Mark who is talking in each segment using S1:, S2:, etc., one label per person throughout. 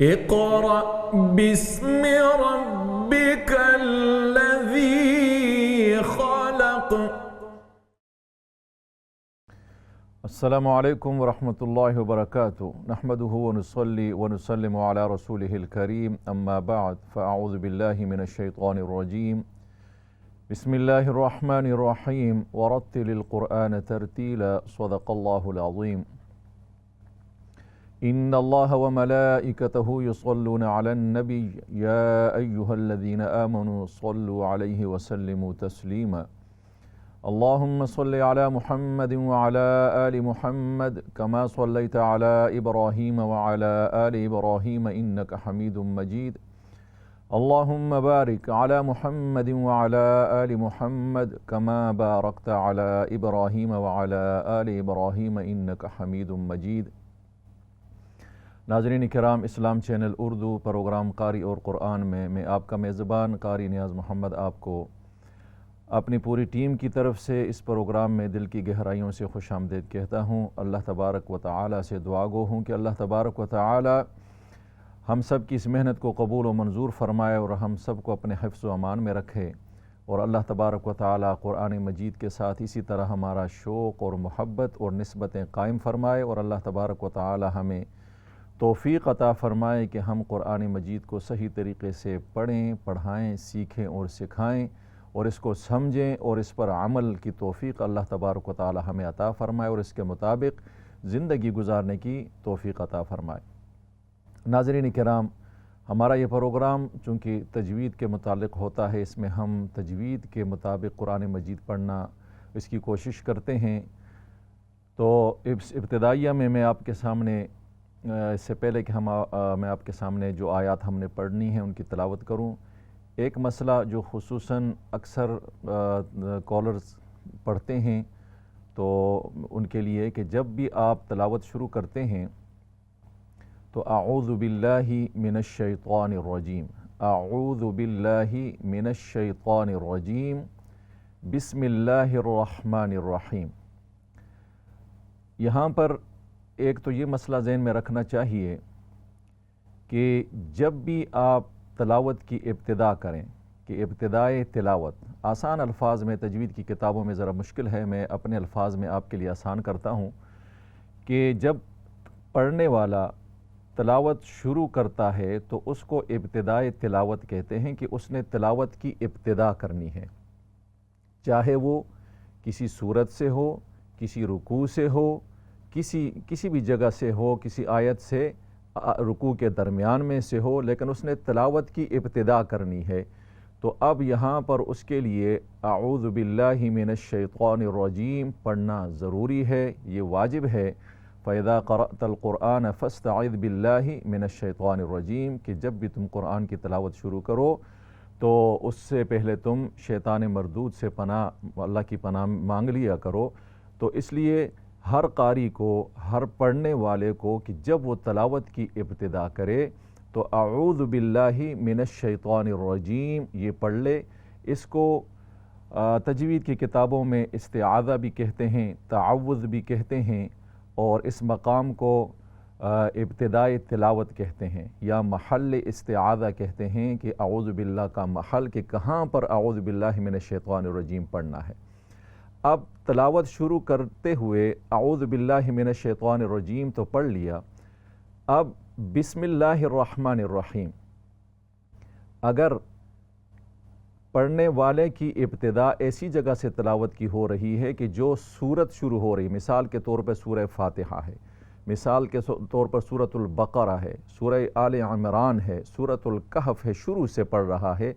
S1: इक़रा बिस्मि रब्बिकल्लज़ी ख़लक़।
S2: अस्सलामु अलैकुम वरहमतुल्लाहि वबरकातुहू। नहमदुहु व नुसल्ली व नुसल्लिमु अला रसूलिहिल करीम। अम्मा बअद फ़अऊज़ु बिल्लाहि मिनश शैतानिर रजीम। बिस्मिल्लाहिर रहमानिर रहीम। वरत्तिलिल क़ुरआन तरतीला। सदक़ल्लाहुल अज़ीम। इन्नल्लाहा व मलाइकतहु युसल्लूना अलन नबी या अय्युहल्लज़ीना आमनू सल्लु अलैहि व सल्लिमू तस्लीमा। अल्लाहुम्मा सल्लि अला मुहम्मदिन व अला आलि मुहम्मद कमा सल्लैता अला इब्राहीम व अला आलि इब्राहीम इन्नका हमीदुम मजीद। अल्लाहुम्मा बारिक अला मुहम्मदिन व अला आलि मुहम्मद कमा बारकता अला इब्राहीम व अला आलि इब्राहीम इन्नका हमीदुम मजीद। नाज़रीन किराम, इस्लाम चैनल उर्दू प्रोग्राम क़ारी और क़ुरआन में मैं आपका मेज़बान क़ारी नियाज़ मोहम्मद आपको अपनी पूरी टीम की तरफ से इस प्रोग्राम में दिल की गहराइयों से खुशामदीद कहता हूँ। अल्लाह तबारक व तआला से दुआ गो हूँ कि अल्लाह तबारक व तआला हम सब की इस मेहनत को कबूल व मंजूर फ़रमाए और हम सब को अपने हिफ्ज़ व अमान में रखे। और अल्लाह तबारक व तआला क़ुरआन मजीद के साथ इसी तरह हमारा शौक़ और मोहब्बत और निस्बतें कायम फ़रमाए। और अल्लाह तबारक व तआला हमें तौफ़ीक़ अता फ़रमाए कि हम क़ुरआन मजीद को सही तरीक़े से पढ़ें, पढ़ाएँ, सीखें और सिखाएँ और इसको समझें और इस पर अमल की तौफ़ीक़ अल्लाह तबारक व तआला हमें अता फ़रमाए और इसके मुताबिक ज़िंदगी गुजारने की तौफ़ीक़ अता फ़रमाए। नाज़रीन किराम, हमारा ये प्रोग्राम चूँकि तजवीद के मुतालिक होता है, इसमें हम तजवीद के मुताबिक क़ुरआन मजीद पढ़ना इसकी कोशिश करते हैं। तो इस इब्तिदाइया में मैं आपके सामने इससे पहले कि मैं आपके सामने जो आयत हमने पढ़नी है उनकी तिलावत करूं, एक मसला जो खुसूसन अक्सर कॉलर्स पढ़ते हैं तो उनके लिए कि जब भी आप तिलावत शुरू करते हैं तो अऊज़ु बिल्लाहि मिनश शैतानिर रजीम, अऊज़ु बिल्लाहि मिनश शैतानिर रजीम, बिस्मिल्लाहिर रहमानिर रहीम। यहाँ पर एक तो ये मसला ज़हन में रखना चाहिए कि जब भी आप तिलावत की इब्तिदा करें कि इब्तिदाए तिलावत, आसान अल्फाज में तजवीद की किताबों में ज़रा मुश्किल है, मैं अपने अल्फाज में आपके लिए आसान करता हूँ कि जब पढ़ने वाला तिलावत शुरू करता है तो उसको इब्तिदाए तिलावत कहते हैं कि उसने तिलावत की इब्तिदा करनी है, चाहे वो किसी सूरत से हो, किसी रुकू से हो, किसी भी जगह से हो, किसी आयत से रुकू के दरमियान में से हो, लेकिन उसने तिलावत की इब्तिदा करनी है। तो अब यहाँ पर उसके लिए अऊज़ु बिल्लाहि मिनश शैतानिर रजीम पढ़ना ज़रूरी है, ये वाजिब है। फ़इज़ा क़रअतल क़ुरआन फ़स्तइज़ बिल्लाहि मिनश शैतानिर रजीम, कि जब भी तुम कुरान की तिलावत शुरू करो तो उससे पहले तुम शैतान मरदूद से पनाह, अल्लाह की पनाह मांग लिया करो। तो इसलिए हर कारी को, हर पढ़ने वाले को कि जब वो तिलावत की इब्तिदा करे तो अऊज़ु बिल्लाहि मिनश शैतानिर रजीम ये पढ़ ले। इसको तजवीद की किताबों में इस्तिआज़ा भी कहते हैं, तअव्वुज़ भी कहते हैं, और इस मकाम को इब्तिदाए तिलावत कहते हैं या महल इस्तिआज़ा कहते हैं कि अऊज़ु बिल्लाह का महल कि कहाँ पर अऊज़ु बिल्लाहि मिनश शैतानिर रजीम पढ़ना है। अब तिलावत शुरू करते हुए अऊज़ु बिल्लाहि मिनश शैतानिर रजीम तो पढ़ लिया, अब बिस्मिल्लाहिर रहमानिर रहीम अगर पढ़ने वाले की इब्तिदा ऐसी जगह से तिलावत की हो रही है कि जो सूरत शुरू हो रही, मिसाल के तौर पर सूरह फातिहा है, मिसाल के तौर पर सूरतुल बक़रा है, सूरह आले इमरान है, सूरतुल कहफ़ है, शुरू से पढ़ रहा है,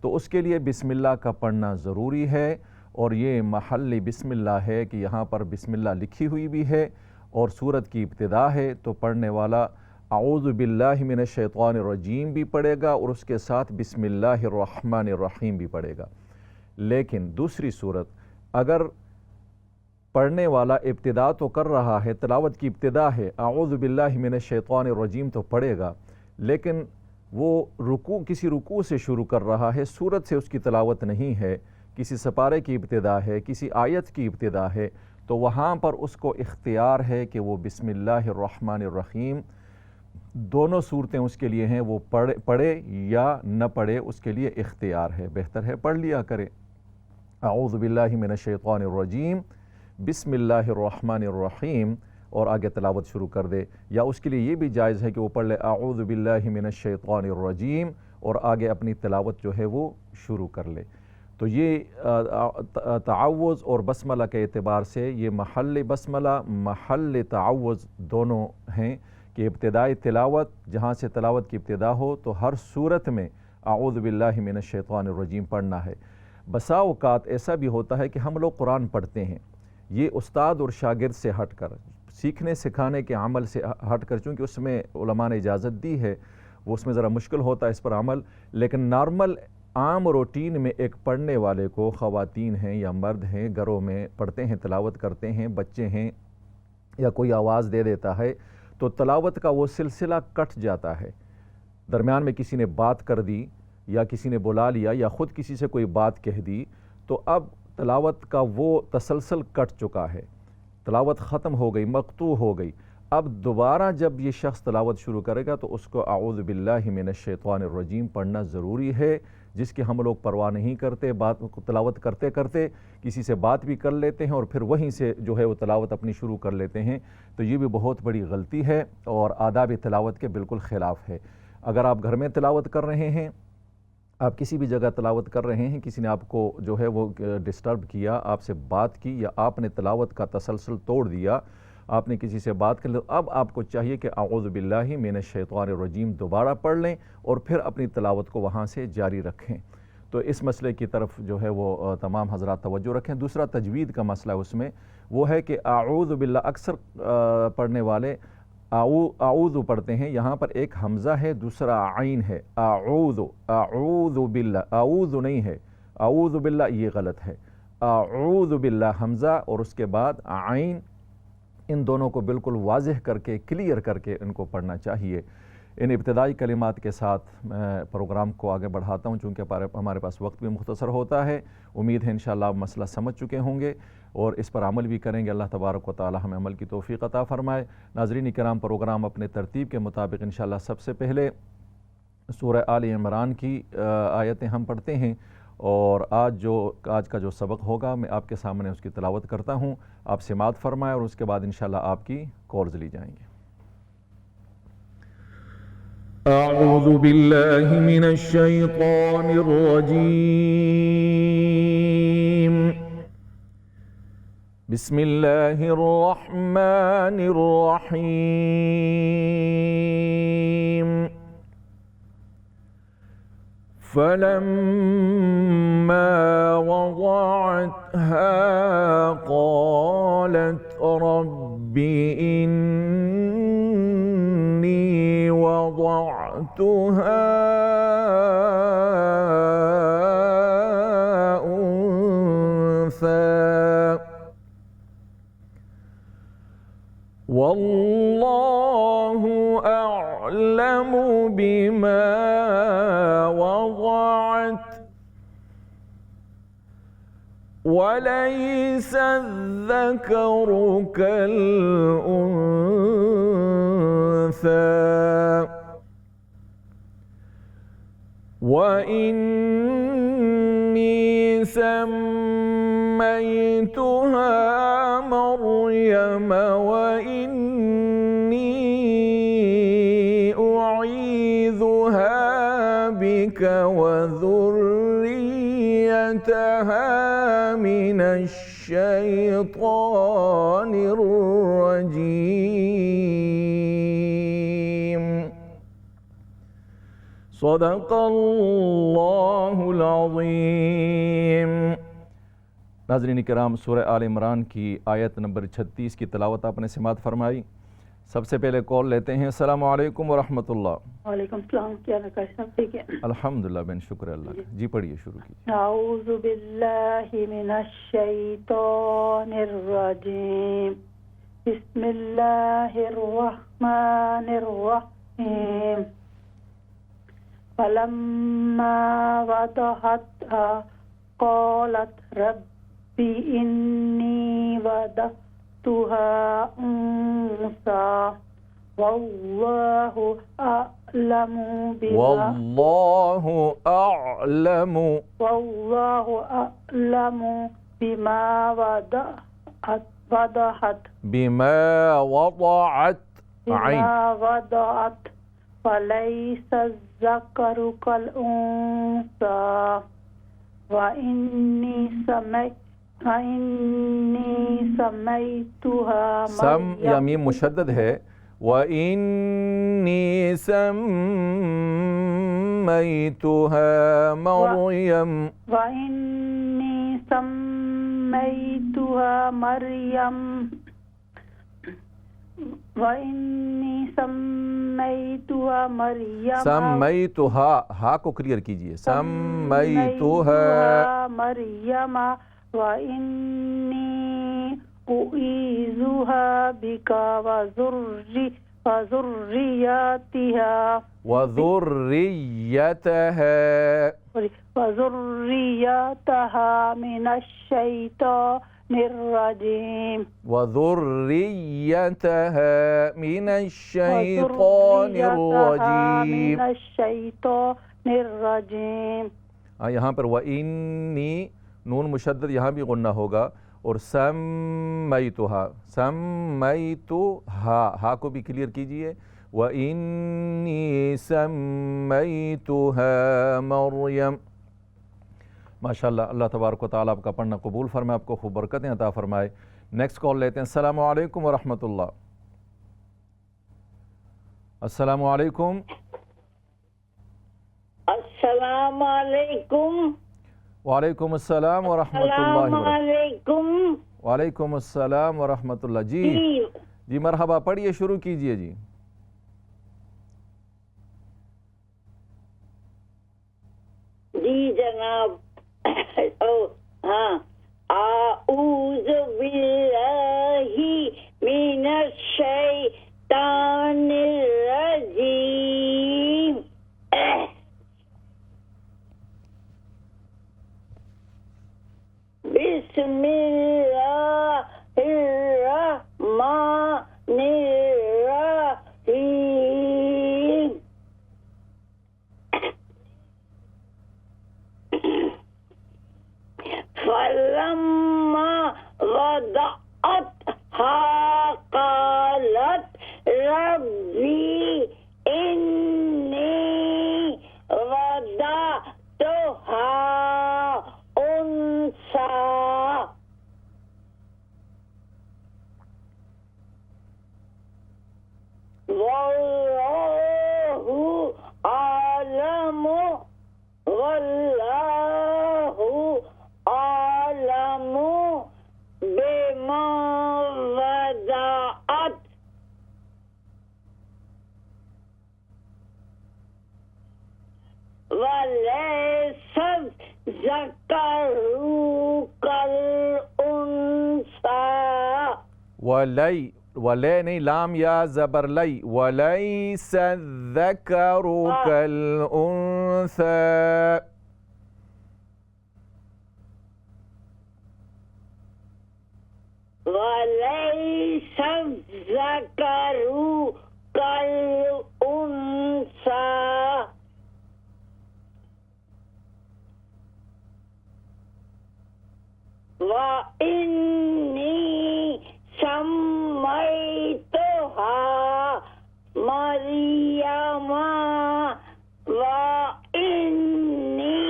S2: तो उसके लिए बिस्मिल्लाह का पढ़ना ज़रूरी है। और ये महल बिस्मिल्लाह है कि यहाँ पर बिस्मिल्लाह लिखी हुई भी है और सूरत की इब्तिदा है, तो पढ़ने वाला अऊज़ु बिल्लाहि मिनश शैतानिर रजीम भी पढ़ेगा और उसके साथ बिस्मिल्लाहिर रहमानिर रहीम भी पढ़ेगा। लेकिन दूसरी सूरत, अगर पढ़ने वाला इब्तिदा तो कर रहा है, तिलावत की इब्तिदा है, अऊज़ु बिल्लाहि मिनश शैतानिर रजीम तो पढ़ेगा, लेकिन वो किसी रुकू से शुरू कर रहा है, सूरत से उसकी तिलावत नहीं है, किसी सपारे की इब्तिदा है, किसी आयत की इब्तिदा है, तो वहाँ पर उसको इख्तियार है कि वो बिस्मिल्लाहिर रहमानिर रहीम दोनों सूरतें उसके लिए हैं, वो पढ़े या न पढ़े उसके लिए इख्तियार है, बेहतर है पढ़ लिया करे। अऊज़ु बिल्लाहि मिनश शैतानिर रजीम बिस्मिल्लाहिर रहमानिर रहीम और आगे तिलावत शुरू कर दे, या उसके लिए ये भी जायज़ है कि वो पढ़ ले अऊज़ु बिल्लाहि मिनश शैतानिर रजीम और आगे अपनी तिलावत जो है वो शुरू कर ले। तो ये तआव्वुज़ और बसमला के एतबार से ये महल बसमला महल तआव्वुज़ दोनों हैं कि इब्तिदाई तिलावत जहाँ से तिलावत की इब्तिदा हो तो हर सूरत में अऊज़ु बिल्लाहि मिनश शैतानिर रजीम पढ़ना है। बसा औक़ात ऐसा भी होता है कि हम लोग कुरान पढ़ते हैं, ये उस्ताद और शागिर्द से हट कर, सीखने सिखाने के अमल से हट कर, चूँकि उसमें उलमा ने इजाज़त दी है, वो उसमें ज़रा मुश्किल होता है इस पर अमल, लेकिन नॉर्मल आम रूटीन में एक पढ़ने वाले को, ख़वातीन हैं या मर्द हैं, घरों में पढ़ते हैं, तिलावत करते हैं, बच्चे हैं या कोई आवाज़ दे देता है तो तिलावत का वो सिलसिला कट जाता है। दरमियान में किसी ने बात कर दी या किसी ने बुला लिया या ख़ुद किसी से कोई बात कह दी तो अब तिलावत का वो तसलसल कट चुका है, तिलावत ख़त्म हो गई, मक़तू हो गई। अब दोबारा जब ये शख्स तिलावत शुरू करेगा तो उसको अऊज़ु बिल्लाहि मिनश शैतानिर रजीम पढ़ना ज़रूरी है, जिसकी हम लोग परवाह नहीं करते। बात तिलावत करते करते किसी से बात भी कर लेते हैं और फिर वहीं से जो है वो तिलावत अपनी शुरू कर लेते हैं, तो ये भी बहुत बड़ी गलती है और आदाब तिलावत के बिल्कुल ख़िलाफ़ है। अगर आप घर में तिलावत कर रहे हैं, आप किसी भी जगह तिलावत कर रहे हैं, किसी ने आपको जो है वो डिस्टर्ब किया, आपसे बात की या आपने तिलावत का तसलसल तोड़ दिया, आपने किसी से बात कर ली, अब आपको चाहिए कि अऊज़ु बिल्लाहि मिनश शैतानिर रजीम दोबारा पढ़ लें और फिर अपनी तिलावत को वहाँ से जारी रखें। तो इस मसले की तरफ जो है वो तमाम हज़रात तवज्जो रखें। दूसरा तजवीद का मसला उसमें वो है कि अऊज़ु बिल्लाह, अक्सर पढ़ने वाले आऊज़ु पढ़ते हैं, यहाँ पर एक हमज़ा है, दूसरा आइन है, अऊज़ु बिल्लाह, आऊज़ु नहीं है, अऊज़ु बिल्लाह ये गलत है, अऊज़ु बिल्लाह हमज़ा और उसके बाद आइन, इन दोनों को बिल्कुल वाज़ेह करके क्लियर करके इनको पढ़ना चाहिए। इन इब्तिदाई कलिमात के साथ मैं प्रोग्राम को आगे बढ़ाता हूँ, चूँकि हमारे पास वक्त भी मुख्तसर होता है। उम्मीद है इंशाअल्लाह आप मसला समझ चुके होंगे और इस पर अमल भी करेंगे। अल्लाह तबारक व तआला हमें अमल की तौफ़ीक़ अता फ़रमाए। नाज़रीन किराम, प्रोग्राम अपने तरतीब के मुताबिक इंशाअल्लाह सबसे पहले सूरह आल इमरान की आयतें हम पढ़ते हैं और आज का जो सबक होगा मैं आपके सामने उसकी तिलावत करता हूँ, आप समाअत फरमाएं और उसके बाद इंशाअल्लाह आपकी कॉल्स ली जाएंगी।
S1: अऊज़ु बिल्लाहि मिनश शैतानिर रजीम बिस्मिल्लाहिर रहमानिर रहीम फलम्मा वज़अतहा क़ालत रब्बि इन्नी वज़अतहा उन्सा वल्लाहु अअलमु बिमा वज़अत वलैस अज़्ज़करु कल-उन्सा वइन्नी सम्मैतुहा मर्यम वइन्नी उईज़ुहा बिक वज़ुर्रियतहा मिनश शैतानिर रजीम। सदक़ल्लाहुल अज़ीम। नाज़रीन किराम, सूरह आल इमरान की आयत नंबर 36 की तिलावत आपने समाअत फरमाई। सबसे पहले कॉल लेते हैं। अस्सलामु अलैकुम व रहमतुल्लाह।
S3: वालेकुम सलाम। क्या रखा सब ठीक है?
S2: अल्हम्दुलिल्लाह, बिन शुक्र अल्लाह का। जी पढ़िए, शुरू कीजिए।
S3: अऊज़ु बिल्लाहि मिनश शैतानिर रजीम बिस्मिल्लाहिर रहमानिर रहीम फलम्मा वज़अतहा क़ालत रब्बि इन्नी वज़अतुहा उन्सा वल्लाहु अअलमु बिमा
S1: वल्लाहु अअलमु
S3: वल्लाहु अअलमु बिमा वदअत
S1: बिमा वदअत
S3: बिमा वदअत फलैसा ज़करु कल उन्सा व इन्नी समैतुहा
S1: सम या मीम मुशद्दद है। व इन्नी सम्मैतुहा मरियम
S3: व इन्नी सम्मैतुहा मरियम व इन्नी सम्मैतुहा मरियम
S1: सम्मैतुहा हा को क्लियर कीजिए सम्मैतुहा
S3: मरियम व इन्नी उईज़ुहा बिका व ज़ुर्रियतिहा मिनश्शैतानिर्रजीम
S1: वज़ुर्रियतहा मिनश्शैतानिर्रजीम। यहाँ पर व इन्नी नून मुशद्दद यहाँ भी गुन्ना होगा और सम्मैतुहा हा को भी क्लियर कीजिए। व इन्नी सम्मैतुहा मरियम। माशाअल्लाह, अल्लाह तबारक व तआला आपका पढ़ना कबूल फरमाए, आपको खूब बरकतें अता फरमाए। नेक्स्ट कॉल लेते हैं। अस्सलामु अलैकुम व रहमतुल्लाह। अस्सलामु अलैकुम।
S4: अस्सलामु अलैकुम।
S1: वालेकुम अस्सलाम व रहमतुल्लाहि व
S4: वालेकुम।
S1: वालेकुम अस्सलाम व रहमतुल्लाह। जी मरहबा, पढ़िए, शुरू कीजिए जी।
S4: जी जनाब। हाँ, आऊज़ु बिल्लाहि मिनश शैतानिर रजीम। बिस्मिल्लाहिर्रहमानिर्रहीम। फलम्मा वदअतहा क़ालत रब्बी इन्नी वदअतुहा उन्सा वल्लाहु आलमु वल्लाहु आलमु बिमा वदअत वलैसा ज़करु कल उन्सा।
S1: वलै नहीं, लाम या ज़बर लै। वलैसा ज़करु कल उन्सा।
S4: वलैसा ज़करु कल उन्सा। व इन्नी सम्मैतुहा मरियम व इन्नी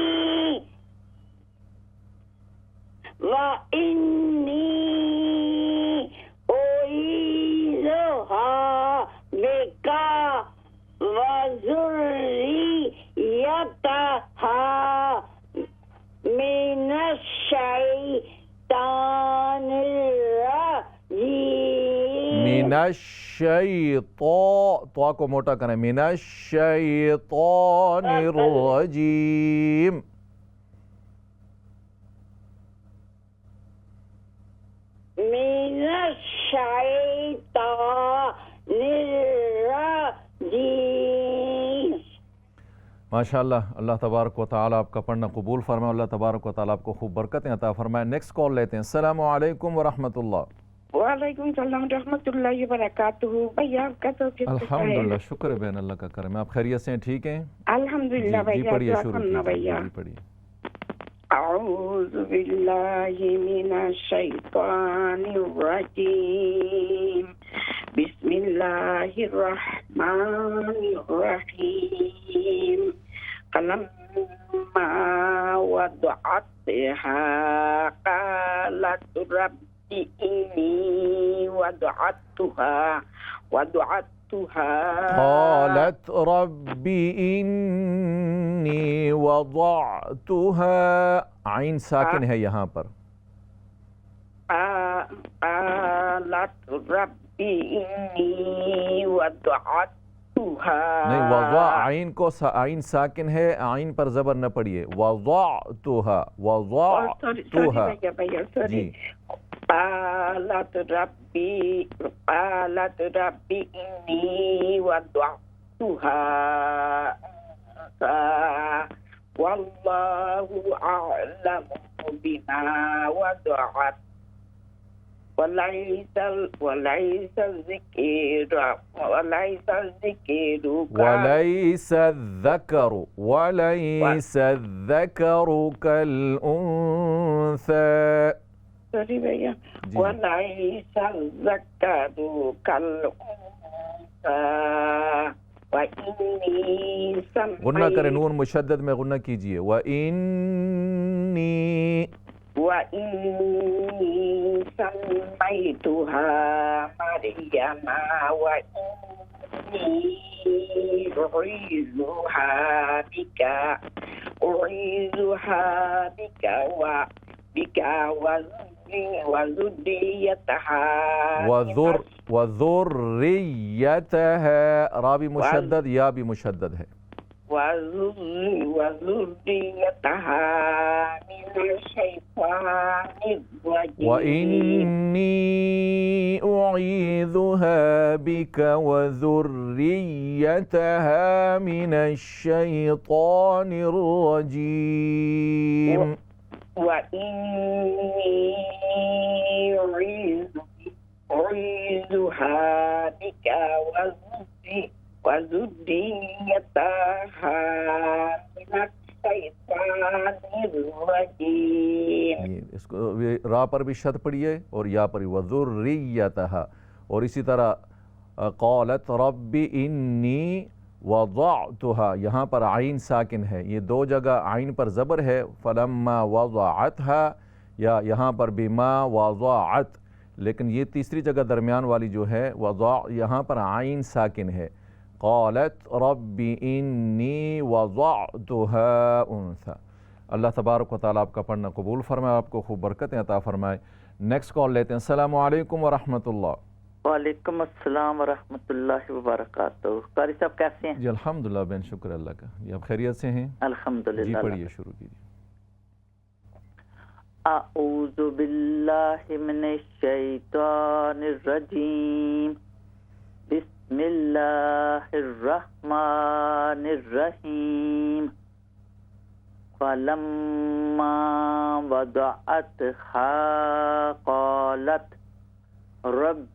S4: उईज़ुहा बिका व ज़ुर्रियतहा मिनश
S1: तो को मोटा करें, मिनश्शैतानिर्रजीम। माशाअल्लाह, अल्लाह तबारक व तआला आपका पढ़ना कबूल फरमाए, अल्लाह तबारक व तआला आपको खूब बरकतें अता फरमाए। नेक्स्ट कॉल लेते हैं। अस्सलामु अलैकुम व रहमतुल्लाह।
S5: वालेकुम सलाम रहमतुल्लाहि व बरकातुहू। भैया आपका तो कैसा है?
S2: अल्हम्दुलिल्लाह, शुक्र है बहन, अल्लाह का करम है। आप खैरियत से हैं? ठीक हैं?
S5: अल्हम्दुलिल्लाह
S2: जी
S5: भैया,
S2: पढ़िए,
S5: दुआ
S2: शुरू
S5: करना
S2: कीजिए।
S5: भैया।
S2: जी पढ़िए।
S5: अऊज़ु बिल्लाहि मिनश शैतानिर रजीम। बिस्मिल्लाहिर रहमानिर रहीम। कलम्मा वदअतहा क़ालत रब्बि इन्नी वदअतहा
S2: قالت رب إني وضعتها, आइन साकिन है यहाँ पर।
S5: قالت रब्बि इन्नी वदअतहा,
S2: नहीं, वज़ा आइन को आइन साकिन है, आइन पर जबर न पड़िए। वज़अतुहा, वज़अतुहा।
S5: भैया सॉरी।
S2: जी।
S5: قالت ربي إني وضعتها أنثى والله أعلم بما وضعت وليس الذكر
S2: كالأنثى।
S5: सॉरी भैया। وليس الذكر كالأنثى وإني
S2: गुन्ना करें, नून मुशद्दद में गुन्ना कीजिए।
S5: وإني سميتها مريم وإني أعيذها بك وذريتها
S2: وذريتها، रा भी मुशद्दद, या भी मुशद्दद है।
S5: وذريتها من الشيطان الرجيم।
S2: وإني أعيذها بك وذريتها من الشيطان الرجيم।
S5: وإني أعيذها بك وذريتها من الشيطان الرجيم।
S2: इसको रा पर भी शद पढ़िए और या पर वज़ुर्रियतहा। और इसी तरह क़ालत रब्बि इन्नी वज़अतुहा, यहाँ पर आइन साकिन है, ये दो जगह आइन पर ज़बर है। फ़लम्मा वज़अतहा, या यहाँ पर बिमा वज़अत, लेकिन ये तीसरी जगह दरमियान वाली जो है वज़अ, यहाँ पर आइन साकिन है। क़ालत रब्बि इन्नी वज़अतुहा उन्सा। अल्लाह तबारक व तआला आपका पढ़ना कबूल फरमाए, आपको खूब बरकतें अता फरमाए। नेक्स्ट कॉल लेते हैं। अस्सलामु अलैकुम व रहमतुल्लाह।
S6: वालेकुम अस्सलाम वरहमतुल्लाहि वबरकातुहू। कारी साहब कैसे हैं?
S2: जी अल्हम्दुलिल्लाह बहन, शुक्र अल्लाह का। ये आप खैरियत से हैं?
S6: अल्हम्दुलिल्लाह।
S2: जी पढ़िए, शुरू कीजिए।
S6: अऊज़ु बिल्लाहि मिनश शैतानिर रजीम। बिस्मिल्लाहिर रहमानिर रहीम। फलम्मा वदअतहा क़ालत रब्बी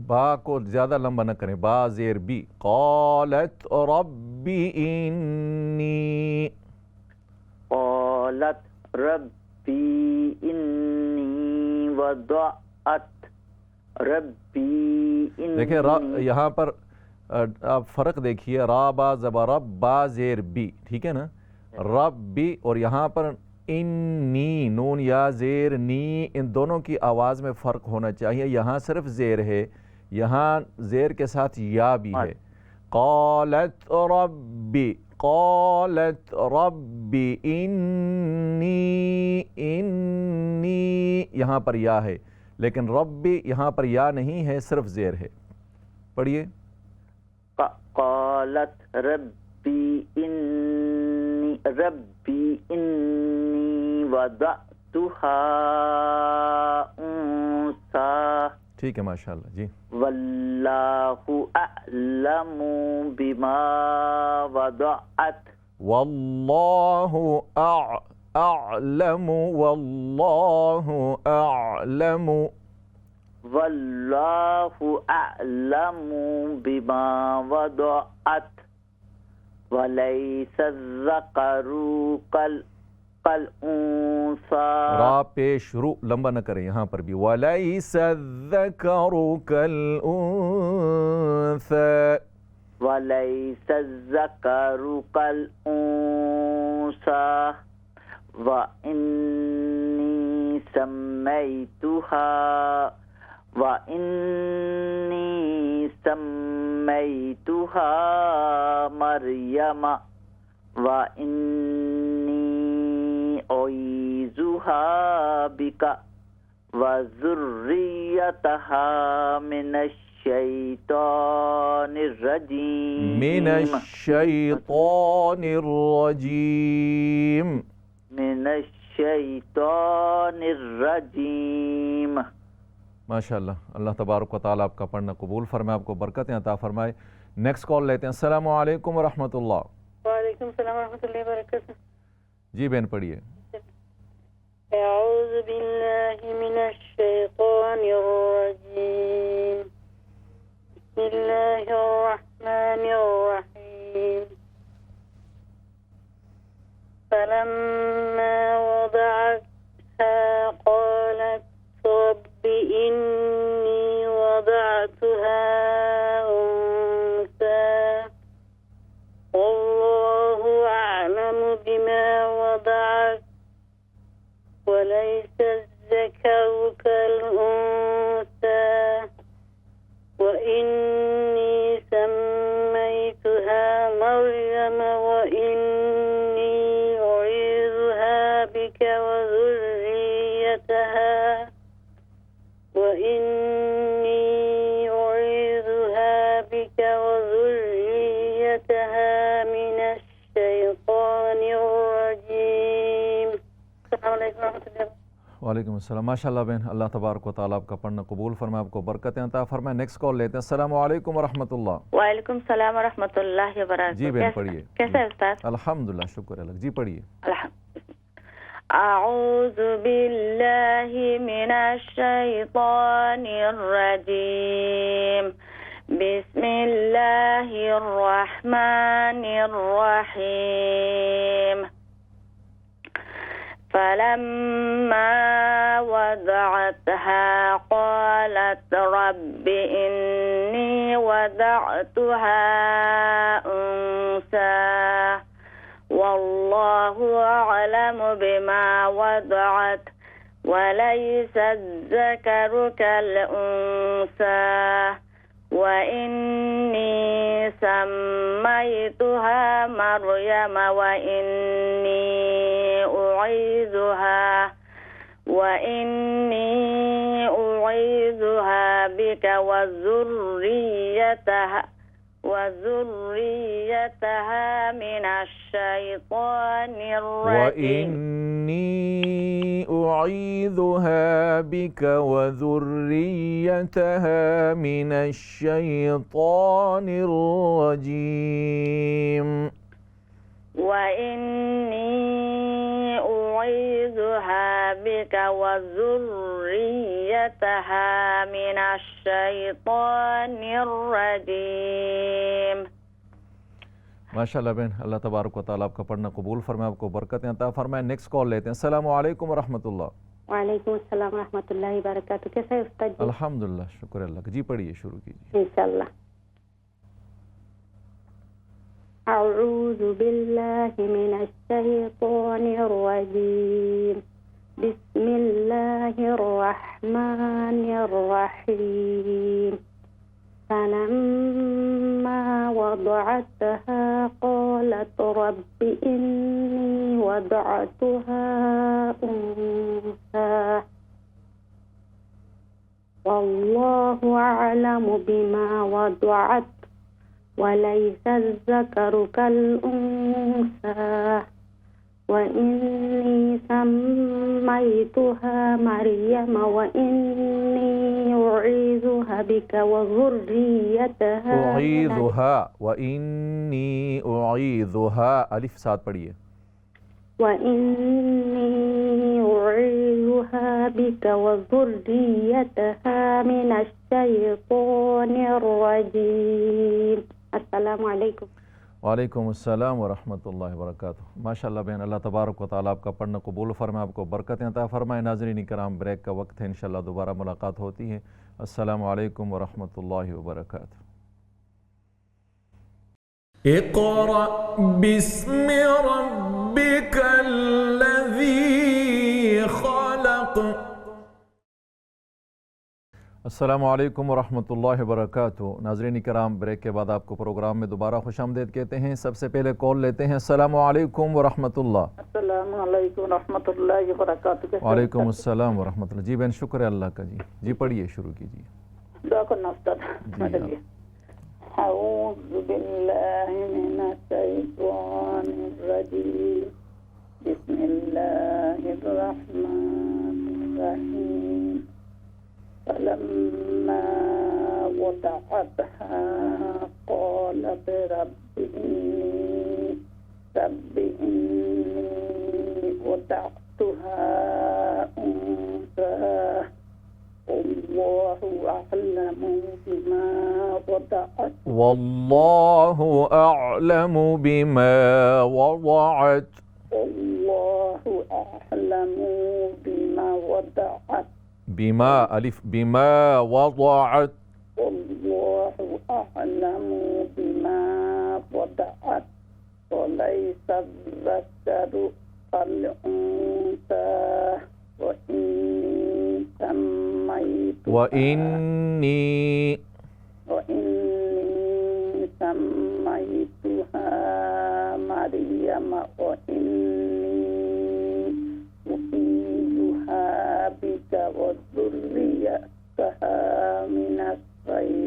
S2: बा को ज्यादा लंबा न करें, बा जेर बी। क़ालत रब्बी इन्नी
S6: वदअत रब्बी इन्नी।
S2: देखिए यहाँ पर आप फ़र्क देखिए, रा बा ज़बर रब, बा जेर बी, ठीक है ना। रब्बी, और यहाँ पर इन्नी, नून या जेर नी, इन दोनों की आवाज़ में फ़र्क होना चाहिए। यहाँ सिर्फ जेर है, यहाँ जेर के साथ या भी है। क़ालत रब्बी इन्नी, यहाँ पर या है, लेकिन रब्बी यहाँ पर या नहीं है, सिर्फ जेर है। पढ़िए।
S6: क़ालत रब्बी इन्नी वदअतुहा उन्सा।
S2: ठीक है, माशाअल्लाह जी।
S6: वल्लाहु अअलमु बिमा वदअत।
S2: वल्लाहु أعلم والله أعلم
S6: वल्लाहु अअलमु बिमा वदअत वलैसा ज़करु कल उन्सा।
S2: रा पेश रू लंबा न करें यहाँ पर भी। वलैसा ज़करु कल उन्सा,
S6: वलैसा ज़करु कल उन्सा व इन्नी सम्मैतुहा मरियम व इन्नी उईज़ुहा बिका व ज़ुर्रियतहा मिनश्शैतानिर्रजीम मिनश्शैतानिर्रजीम।
S2: माशाअल्लाह, अल्लाह तबारक व तआला आपका पढ़ना कबूल फरमाए, आपको बरकतें अता फरमाए। नेक्स्ट कॉल लेते हैं। अस्सलामु अलैकुम व रहमतुल्लाह।
S3: वालेकुम सलाम व रहमतुल्लाहि व बरकातहू।
S2: जी बहन पढ़िए।
S3: अऊज़ु बिल्लाहि मिनश शैतानिर रजीम। बिस्मिल्लाहिर रहमानिर रहीम। फलम्मा वदअतहा क़ालत रब्बि इन्नी वदअतुहा उन्सा वल्लाहु अअलमु बिमा वदअत वलैसा الذكر كالأنثى وإني سميتها مريم وإني أعيذها بك وذريتها من الشيطان الرجيم। السلام عليكم ورحمة الله।
S2: वालेकुम अस्सलाम। माशाअल्लाह बहन, अल्लाह तबारक व तआला आपका पढ़ना कबूल फरमाए, आपको बरकतें अता फरमाए। नेक्स्ट कॉल लेते हैं। अस्सलामु अलैकुम व रहमतुल्लाह।
S3: वालेकुम सलाम व रहमतुल्लाहि व बरकातहू।
S2: जी बहन पढ़िए।
S3: कैसे है उस्ताद?
S2: अल्हम्दुलिल्लाह, शुक्र अल्लाह। जी पढ़िए।
S3: अऊज़ु बिल्लाहि मिनश शैतानिर रजीम। बिस्मिल्लाहिर रहमानिर रहीम। फलम्मा वदअतहा क़ालत रब्बि इन्नी वदअतुहा उन्सा वल्लाहु अअलमु बिमा वदअत वलैसा الذكر كالأنثى وإني سميتها مريم وإني أعيذها بك وذريتها من الشيطان الرجيم
S2: وإني أعيذها بك وذريتها من الشيطان الرجيم
S3: وإني أعيذها بك وذريتها من الشيطان الرجيम।
S2: माशाअल्लाह बहन, अल्लाह तबारक व तआला आपका पढ़ना कबूल फरमाए, आपको बरकतें अता फरमाए। नेक्स्ट कॉल लेते हैं। अस्सलामु अलैकुम व रहमतुल्लाह।
S3: वालेकुम अस्सलाम व रहमतुल्लाहि व बरकातहू। कैसा है उस्ताद जी?
S2: अल्हम्दुलिल्लाह, शुक्र अल्लाह। जी पढ़िए, शुरू कीजिए।
S3: इंशाअल्लाह। अऊज़ु बिल्लाहि मिनश शैतानिर रजीम। बिस्मिल्लाहिर रहमानिर रहीम। फलम्मा वदअतहा क़ालत रब्बि इन्नी वदअतुहा उन्सा वल्लाहु अअलमु बिमा वदअत वलैसा الذكر كالأنثى وإني سميتها مريم وإني أعيذها بك
S2: وإني أعيذها। अलिफ साथ पढ़िए।
S3: वइन्नी उईज़ुहा बिका वज़ुर्रियतहा मिनश्शैतानिर्रजीम। अस्सलामु अलैकुम।
S2: वालेकुम अस्सलाम व रहमतुल्लाहि व बरकातुहू। माशाअल्लाह बहन, अल्लाह तबारक व तआला आपका पढ़ना कबूल फरमाए, आपको बरकतें अता फरमाए। नाज़रीन किराम, ब्रेक का वक्त है, इंशाअल्लाह दोबारा मुलाकात होती है। अस्सलामु अलैकुम व रहमतुल्लाहि व बरकातुहू।
S1: इक़रा बिस्मि रब्बिकल्लज़ी ख़लक़।
S2: अस्सलामुअलैकुम वरहमतुल्लाहि वबरकातुहू। नाज़रीन किराम, ब्रेक के बाद आपको प्रोग्राम में दोबारा खुशामदीद कहते हैं। सबसे पहले कॉल लेते हैं। अस्सलामुअलैकुम वरहमतुल्लाह।
S6: अस्सलामुअलैकुम रहमतुल्लाहि व बरकातुहू।
S2: वालेकुम अस्सलाम वरहमतुल्लाह। जी बहन, शुक्र है अल्लाह का। जी पढ़िए, शुरू कीजिए।
S6: दुआ करना उस्ताद।
S2: जी
S6: अऊज़ु बिल्लाहि मिनश शैतानिर रजीम। बिस्मिल्लाहिर रहमानिर रहीम। फलम्मा वदअतहा क़ालत रब्बि इन्नी वदअतुहा उन्सा वल्लाहु अअलमु बिमा वदअत।
S2: वल्लाहु अअलमु बिमा वदअत।
S6: वल्लाहु अअलमु बिमा वदअत।
S2: बिमा अलिफ बिमा वदअत।
S6: वल्लाहु अअलमु बिमा वदअत। वलैसा ज़करु कल-उन्सा
S2: वइन्नी
S6: सम्मय्तुहा मरियम वइन्नी उईज़ुहा बिका वज़ुर्रियतहा मिनश्शैतानिर्रजीम।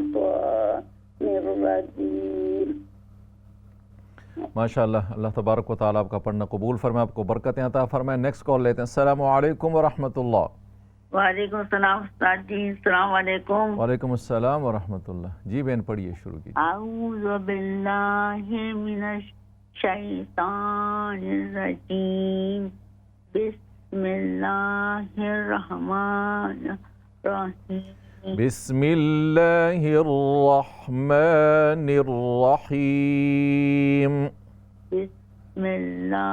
S2: माशाअल्लाह, अल्लाह तबारक व तआला आपका पढ़ना कबूल फरमाए, आपको बरकतें अता फरमाए। नेक्स्ट कॉल लेते हैं। अस्सलामु अलैकुम व रहमतुल्लाह।
S4: वालेकुम सलाम उस्ताद जी। अस्सलाम वालेकुम।
S2: वालेकुम अस्सलाम व रहमतुल्लाह। जी बहन, पढ़िए, शुरू कीजिए।
S4: अऊज़ु बिल्लाहि मिनश शैतानिर रजीम। बिस्मिल्लाहिर रहमानिर रहीम।
S2: बिस्मिल्लाहिर रहमानिर रहीम।
S4: बिस्मिल्लाहिर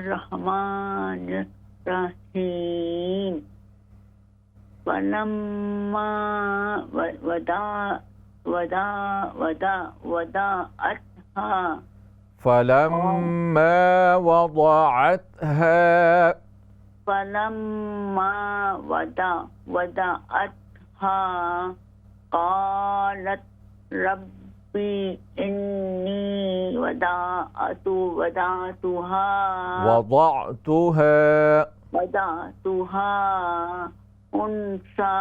S4: रहमानिर रहीम। फलम्मा वदअतहा
S2: फलम्मा वदअतहा
S4: फलम्मा वदअतहा क़ालत रब्बी इन्नी वदअतुहा उन्सा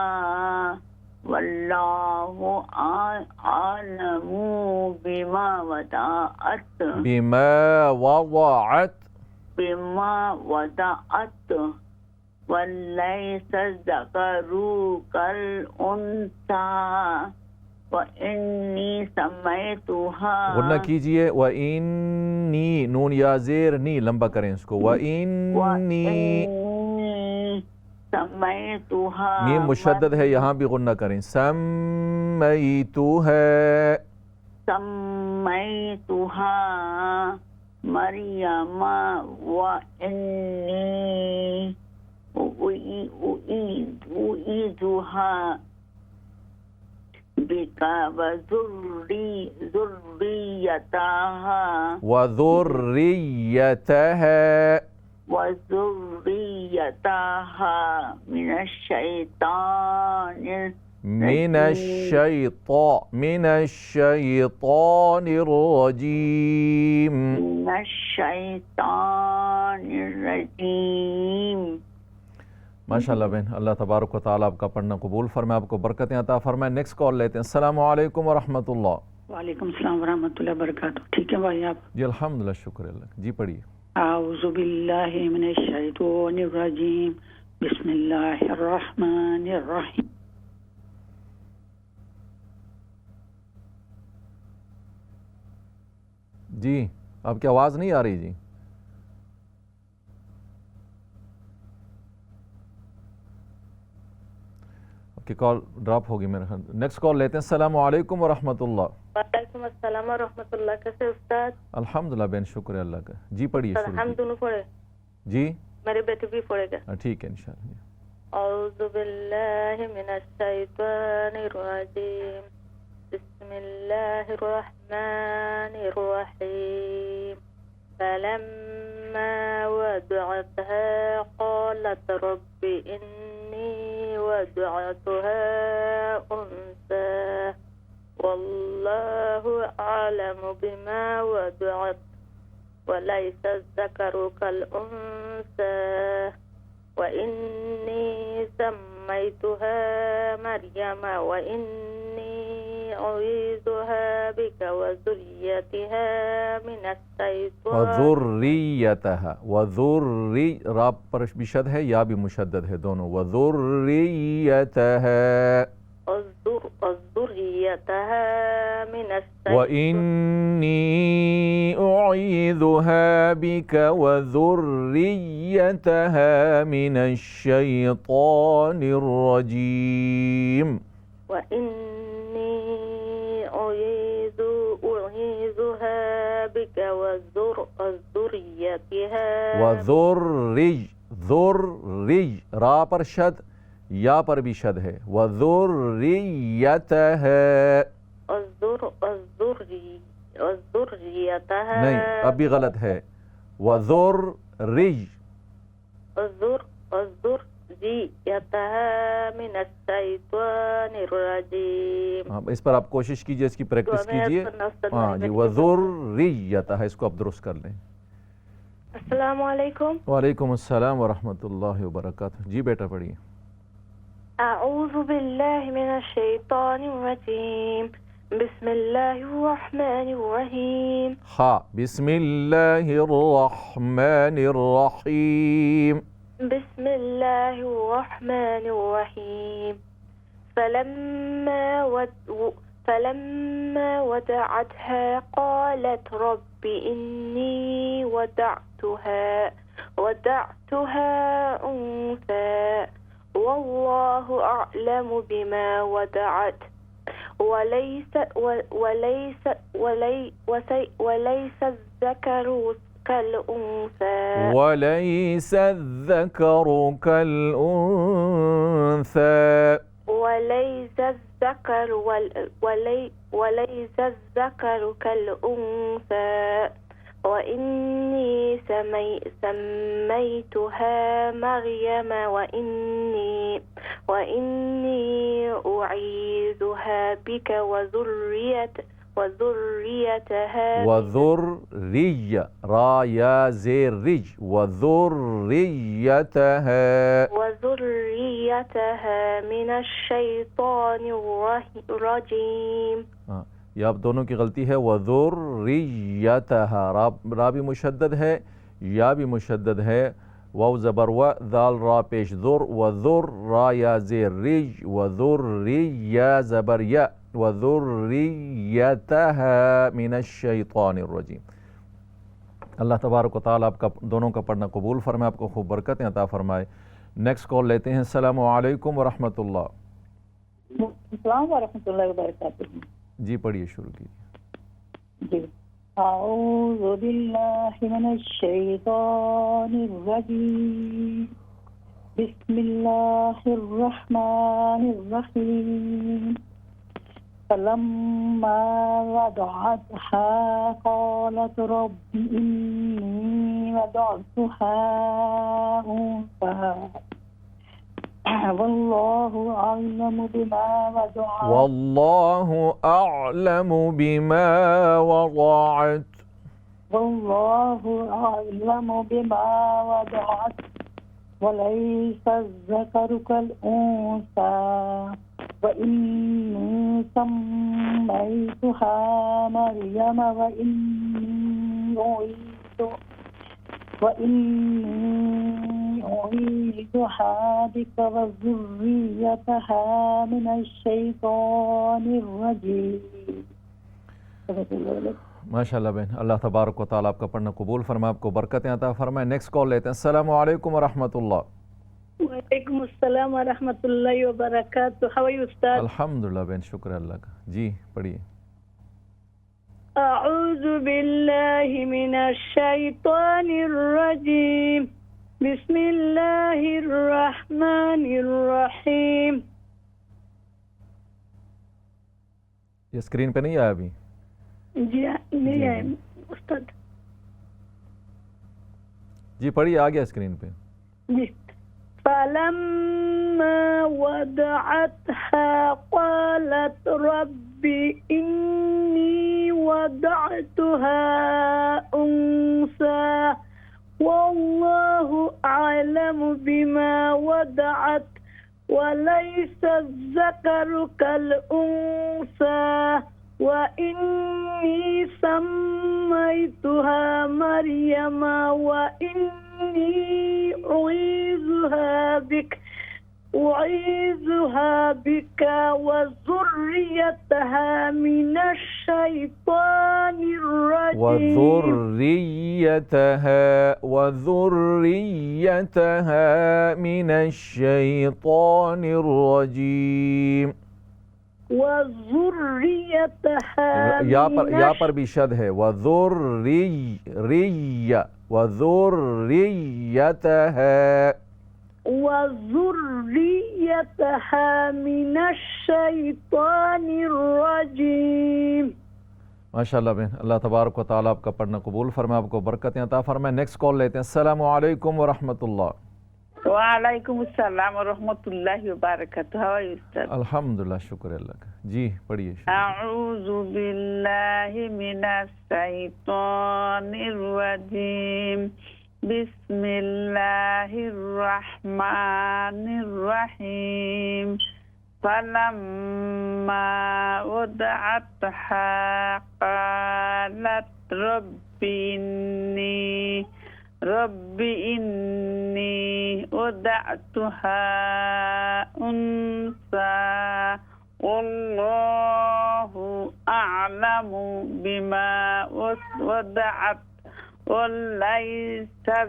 S4: वल्लाहु आलमु बिमा वदअत। वलैसा ज़करु कल उन्सा वइन्नी सम्मय्तुहा।
S2: गुन्ना कीजिए। व इन्नी, नून या ज़ेर नी, लंबा करें इसको। व इन्नी
S4: सम्मय्तुहा।
S2: मीम मुशद्दद है, यहाँ भी गुन्ना करें। सम्मय्तुहा
S4: मरियम व इन्नी उईज़ुहा बिका वज़ुर्रियतहा मिनश्शैतानिर्रजीम।
S2: माशाअल्लाह बहन, अल्लाह तबारक व तआला आपका पढ़ना कबूल फरमाए, आपको बरकतें अता फरमाए। नेक्स्ट कॉल लेते हैं। अस्सलामु अलैकुम व रहमतुल्लाह।
S5: वालेकुम सलाम वरहमतुल्लाहि वबरकातुहू। ठीक है भाई आप?
S2: जी अल्हम्दुलिल्लाह, शुक्र अल्लाह। जी पढ़िए।
S5: आऊज़ु बिल्लाहि मिनश शैतानिर रजीम। बिस्मिल्लाहिर रहमानिर रहीम।
S2: जी आपकी आवाज़ नहीं आ रही जी। आपकी कॉल ड्रॉप होगी मेरे ख्याल। नेक्स्ट कॉल लेते हैं। अस्सलामु अलैकुम व रहमतुल्लाह।
S3: वालेकुम अस्सलाम व रहमतुल्लाह। कैसे उस्ताद?
S2: अल्हम्दुलिल्लाह बहन, शुक्र है अल्लाह का। जी पढ़िए, शुरू
S3: हम दोनों पढ़े?
S2: जी
S3: मेरे बेटे भी पढ़ेगा।
S2: ठीक है इंशाअल्लाह।
S3: औज़ु बिल्लाहि मिनश शैतानिर रजीम। बिस्मिल्लाहिर रहमानिर रहीम। फलम्मा वदअतहा क़ालत रब्बि इन्नी वदअतहा उन्सा वल्लाहु अअलमु बिमा वदअत वलैस ज़करु कल उन्सा वइन्नी सम्मैतुहा मरियम वइन्नी उईज़ुहा बिका वज़ुर्रियतिहा मिनश शैतान
S2: वज़ुर्रियतहा, वज़ुर्रि रा पर भी शद है, या भी मुशद्दद है दोनों। वज़ुर्रियतहा
S3: वज़ुर्रियतहा मिनश
S2: वइन्नी उईज़ुहा बिका वज़ुर्रियतहा मिनश शैतानिर रजीम।
S3: वइन्नी उईज़ुहा बिका वज़ुर्रियतिहा
S2: वज़ुर्रिज, ज़ुर्रिज रा पर शद, या पर भी शद है। वज़ुर्रियतहा नहीं, अब भी गलत है। वज़ुर्रिज इस पर आप कोशिश कीजिए, इसकी प्रैक्टिस कीजिए। हाँ जी, वज़ुर्रियतहा, इसको आप दुरुस्त कर लें।
S3: अस्सलामु अलैकुम।
S2: वालेकुम अस्सलाम व रहमतुल्लाहि व बरकातुहू। जी बेटा पढ़िए।
S5: अऊज़ु बिल्लाहि मिनश शैतानिर रजीम। बिस्मिल्लाहिर रहमानिर रहीम।
S2: हा, बिस्मिल्लाहिर रहमानिर रहीम।
S5: बिस्मिल्लाहिर रहमानिर रहीम। फलम्मा वदअतहा क़ालत रब्बि इन्नी वदअतुहा उन्सा वल्लाहु अअलमु बिमा वदअत वलैस الذكر كالأنثى
S2: وليس الذكر كالأنثى
S5: وليس الذكر كالأنثى وإني سميتها مريم وإني أعيذها بك
S2: وذرية را يا زير رج
S5: وذريتها من الشيطان الرجيم।
S2: ये आप दोनों की गलती है। वज़ुर्रियतहा रा भी मुशद्दद है, या भी मुशद्दद है। वाव ज़बर व, दाल रा पेश ज़ुर, वज़ुर रा या ज़ेर रिज, वज़ुर्रिया ज़बर या, वज़ुर्रियतहा मिनश शैतानिर रजीम। अल्लाह तबारक व तआला आपका दोनों का पढ़ना कबूल फरमाए, आपको खूब बरकतें अता फरमाए। नेक्स्ट कॉल लेते हैं। अस्सलामु अलैकुम व रहमतुल्लाह।
S4: अस्सलाम व रहमतुल्लाहि व बरकातुहू।
S2: जी पढ़िए, शुरू कीजिए।
S4: जी, अऊज़ु बिल्लाहि मिनश शैतानिर रजीम। बिस्मिल्लाहिर रहमानिर रहीम। फलम्मा वदअतहा क़ालत रब्बि इन्नी वदअतुहा उन्सा वल्लाहु अअलमु बिमा वदअत
S2: वल्लाहु अअलमु बिमा वदअत
S4: वल्लाहु अअलमु बिमा वदअत वलैस ज़करु कल उन्सा वइन्नी सम्मैतुहा मरियम वइन्नी उईज़ुहा बिका वज़ुर्रियतहा मिनश शैतानिर रजीम।
S2: माशाअल्लाह बहन, अल्लाह तबारक व तआला आपका पढ़ना कबूल फरमाए, आपको बरकतें अता फरमाए। नेक्स्ट कॉल लेते हैं। अस्सलामु अलैकुम व रहमतुल्लाह।
S3: वालेकुम अस्सलाम व रहमतुल्लाहि व बरकातुहू। हाउ आर यू उस्ताद?
S2: अल्हम्दुलिल्लाह बहन, शुक्र अल्लाह का। जी पढ़िए।
S3: अऊज़ु बिल्लाहि मिनश शैतानिर रजीम। बिस्मिल्लाहिर रहमानिर रहीम।
S2: ये स्क्रीन पे नहीं आया अभी?
S3: जी नहीं
S2: जी,
S3: आए
S2: जी।
S3: उस्ताद।
S2: जी पढ़िए, आ गया स्क्रीन पे।
S3: जी। फलम्मा वदअतहा क़ालत रब्बि इन्नी वदअतुहा उन्सा वल्लाहु अअलमु बिमा वदअत वलैसा ज़करु कल उन्सा व इन्नी सम्मैतुहा मरियम व इन्नी उईज़ुहा बिका व ज़ुर्रियतहा मिनश शैतानिर
S2: वज़ुर्रियतहा मिनश शैतानिर रजीम। या पर भी शद है।
S3: वज़ुर्रियतहा मिनश शैतानिर रजीम।
S2: माशाअल्लाह बहन, अल्लाह तबारक व तआला आपका पढ़ना कबूल फरमाए, आपको बरकतें अता फरमाए। नेक्स्ट कॉल लेते हैं। अस्सलामु अलैकुम व रहमतुल्लाह।
S4: वालेकुम अस्सलाम व रहमतुल्लाहि व बरकातुहू। हाउ आर यू उस्ताद?
S2: अल्हम्दुलिल्लाह, शुक्र अल्लाह का। जी पढ़िए।
S4: अऊज़ु बिल्लाहि मिनश शैतानिर रजीम। बिस्मिल्लाहिर रहमानिर रहीम। फलम्मा वदअतहा क़ालत रब्बि इन्नी वदअतुहा उन्सा वल्लाहु अअलमु बिमा वदअत वलैसा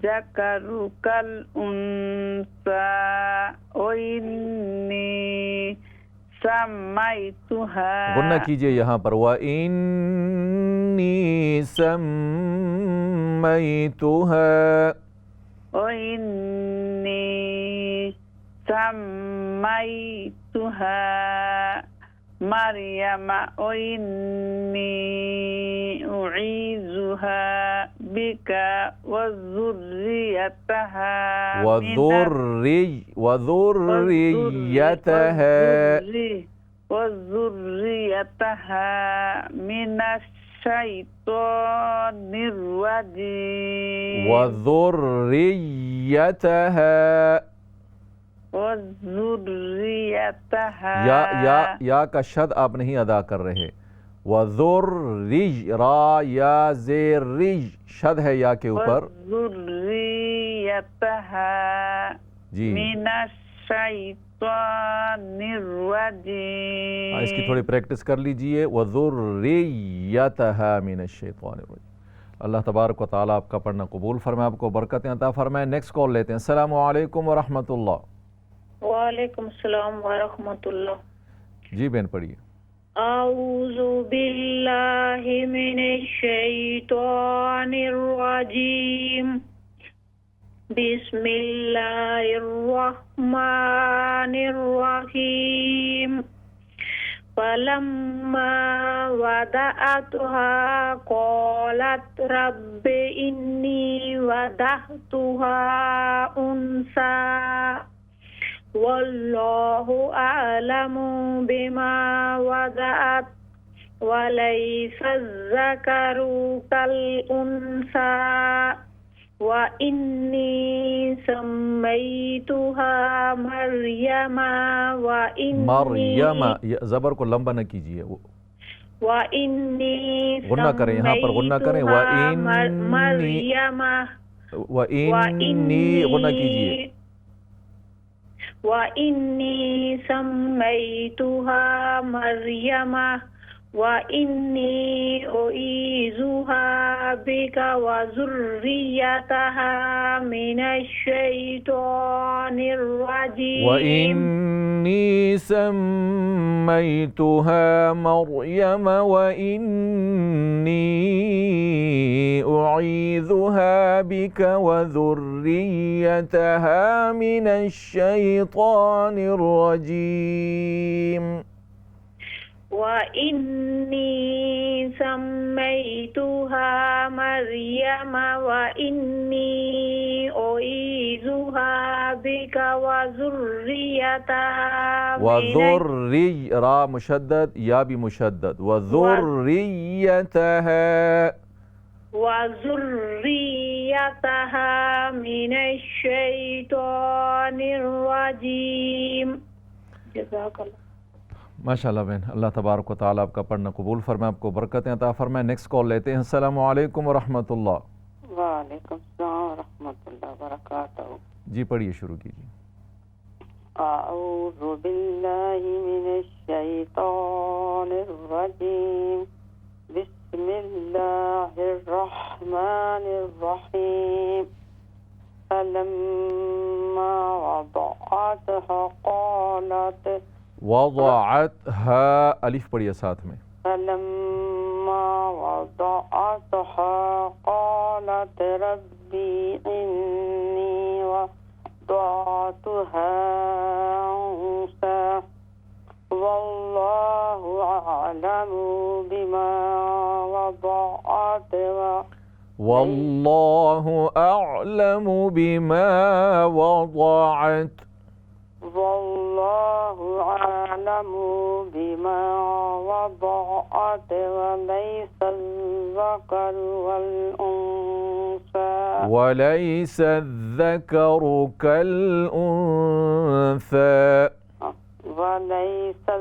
S4: ज़करु कल उन्सा वइन्नी सम्मैतुहा।
S2: गुन्ना कीजिए यहाँ पर। व इन्नी सम्मैतुहा
S4: मरियम वइन्नी उईज़ुहा बिका वज़ुर्रियतहा मिनश शैतानिर रजीम।
S2: या का शद आप नहीं अदा कर रहे। वज़ुर्रिय रा या ज़ेर रिज शद है या के ऊपर। जी इसकी थोड़ी प्रैक्टिस कर लीजिए। वज़ुर्रियतहा मिनश शैतानिर रजीम। अल्लाह तबारक व तआला आपका पढ़ना कबूल फरमाए, आपको बरकतें अता फरमाए। नेक्स्ट कॉल लेते हैं। अस्सलामु अलैकुम व रहमतुल्लाह।
S3: वालेकुम अस्सलाम व रहमतुल्लाह।
S2: जी बहन पढ़िए।
S3: अऊज़ु बिल्लाहि मिनश शैतानिर रजीम। बिस्मिल्लाहिर रहमानिर रहीम। फलम्मा वदअतहा क़ालत रब्बि इन्नी वदअतुहा उन्सा वल्लाहु अअलमु बिमा वदअत वलैसा ज़करु कल उन्सा व इन्नी सम्मैतुहा मरियम व इन्नी
S2: ज़बर को लंबा न कीजिए।
S3: व इन्नी
S2: गुन्ना करें, यहाँ पर गुन्ना करें। व इन्नी गुन्ना कीजिए।
S3: व इन्नी सम्मैतुहा मरियम وإني أعيذها بك وذريتها من الشيطان الرجيم
S2: وإني سميتها مريم وإني أعيذها بك وذريتها من الشيطان الرجيم
S3: وإني سميتها مريم وإني أعيذها بك وذريتها
S2: وذري را مشدد يا بمشدد وذريتها
S3: من الشيطان الرجيम جزاक अल्लाह।
S2: माशाल्लाह बहन, अल्लाह तबारक व तआला आपका पढ़ना कबूल फरमाए, आपको बरकतें अता फरमाए। नेक्स्ट कॉल लेते हैं। अस्सलामु अलैकुम व रहमतुल्लाह।
S5: वालेकुम सलाम व रहमतुल्लाहि व बरकातहू।
S2: जी पढ़िए, शुरू कीजिए।
S5: अऊज़ु बिल्लाहि मिनश शैतानिर रजीम। बिस्मिल्लाहिर रहमानिर रहीम। फलम्मा वदअतहा क़ालत
S2: वज़अतहा, अलिफ पढ़िए साथ में।
S5: फलम्मा वदअतहा क़ालत रब्बी इन्नी वदअतहा उन्सा वल्लाहु अअलमु बिमा वदअत
S2: वल्लाहु अअलमु बिमा वज़अत
S5: वल्लाहु अअलमु बिमा वदअत वलैसा ज़करु वल उन्सा
S2: वलैसा ज़करु कल उन्सा
S5: वलैसा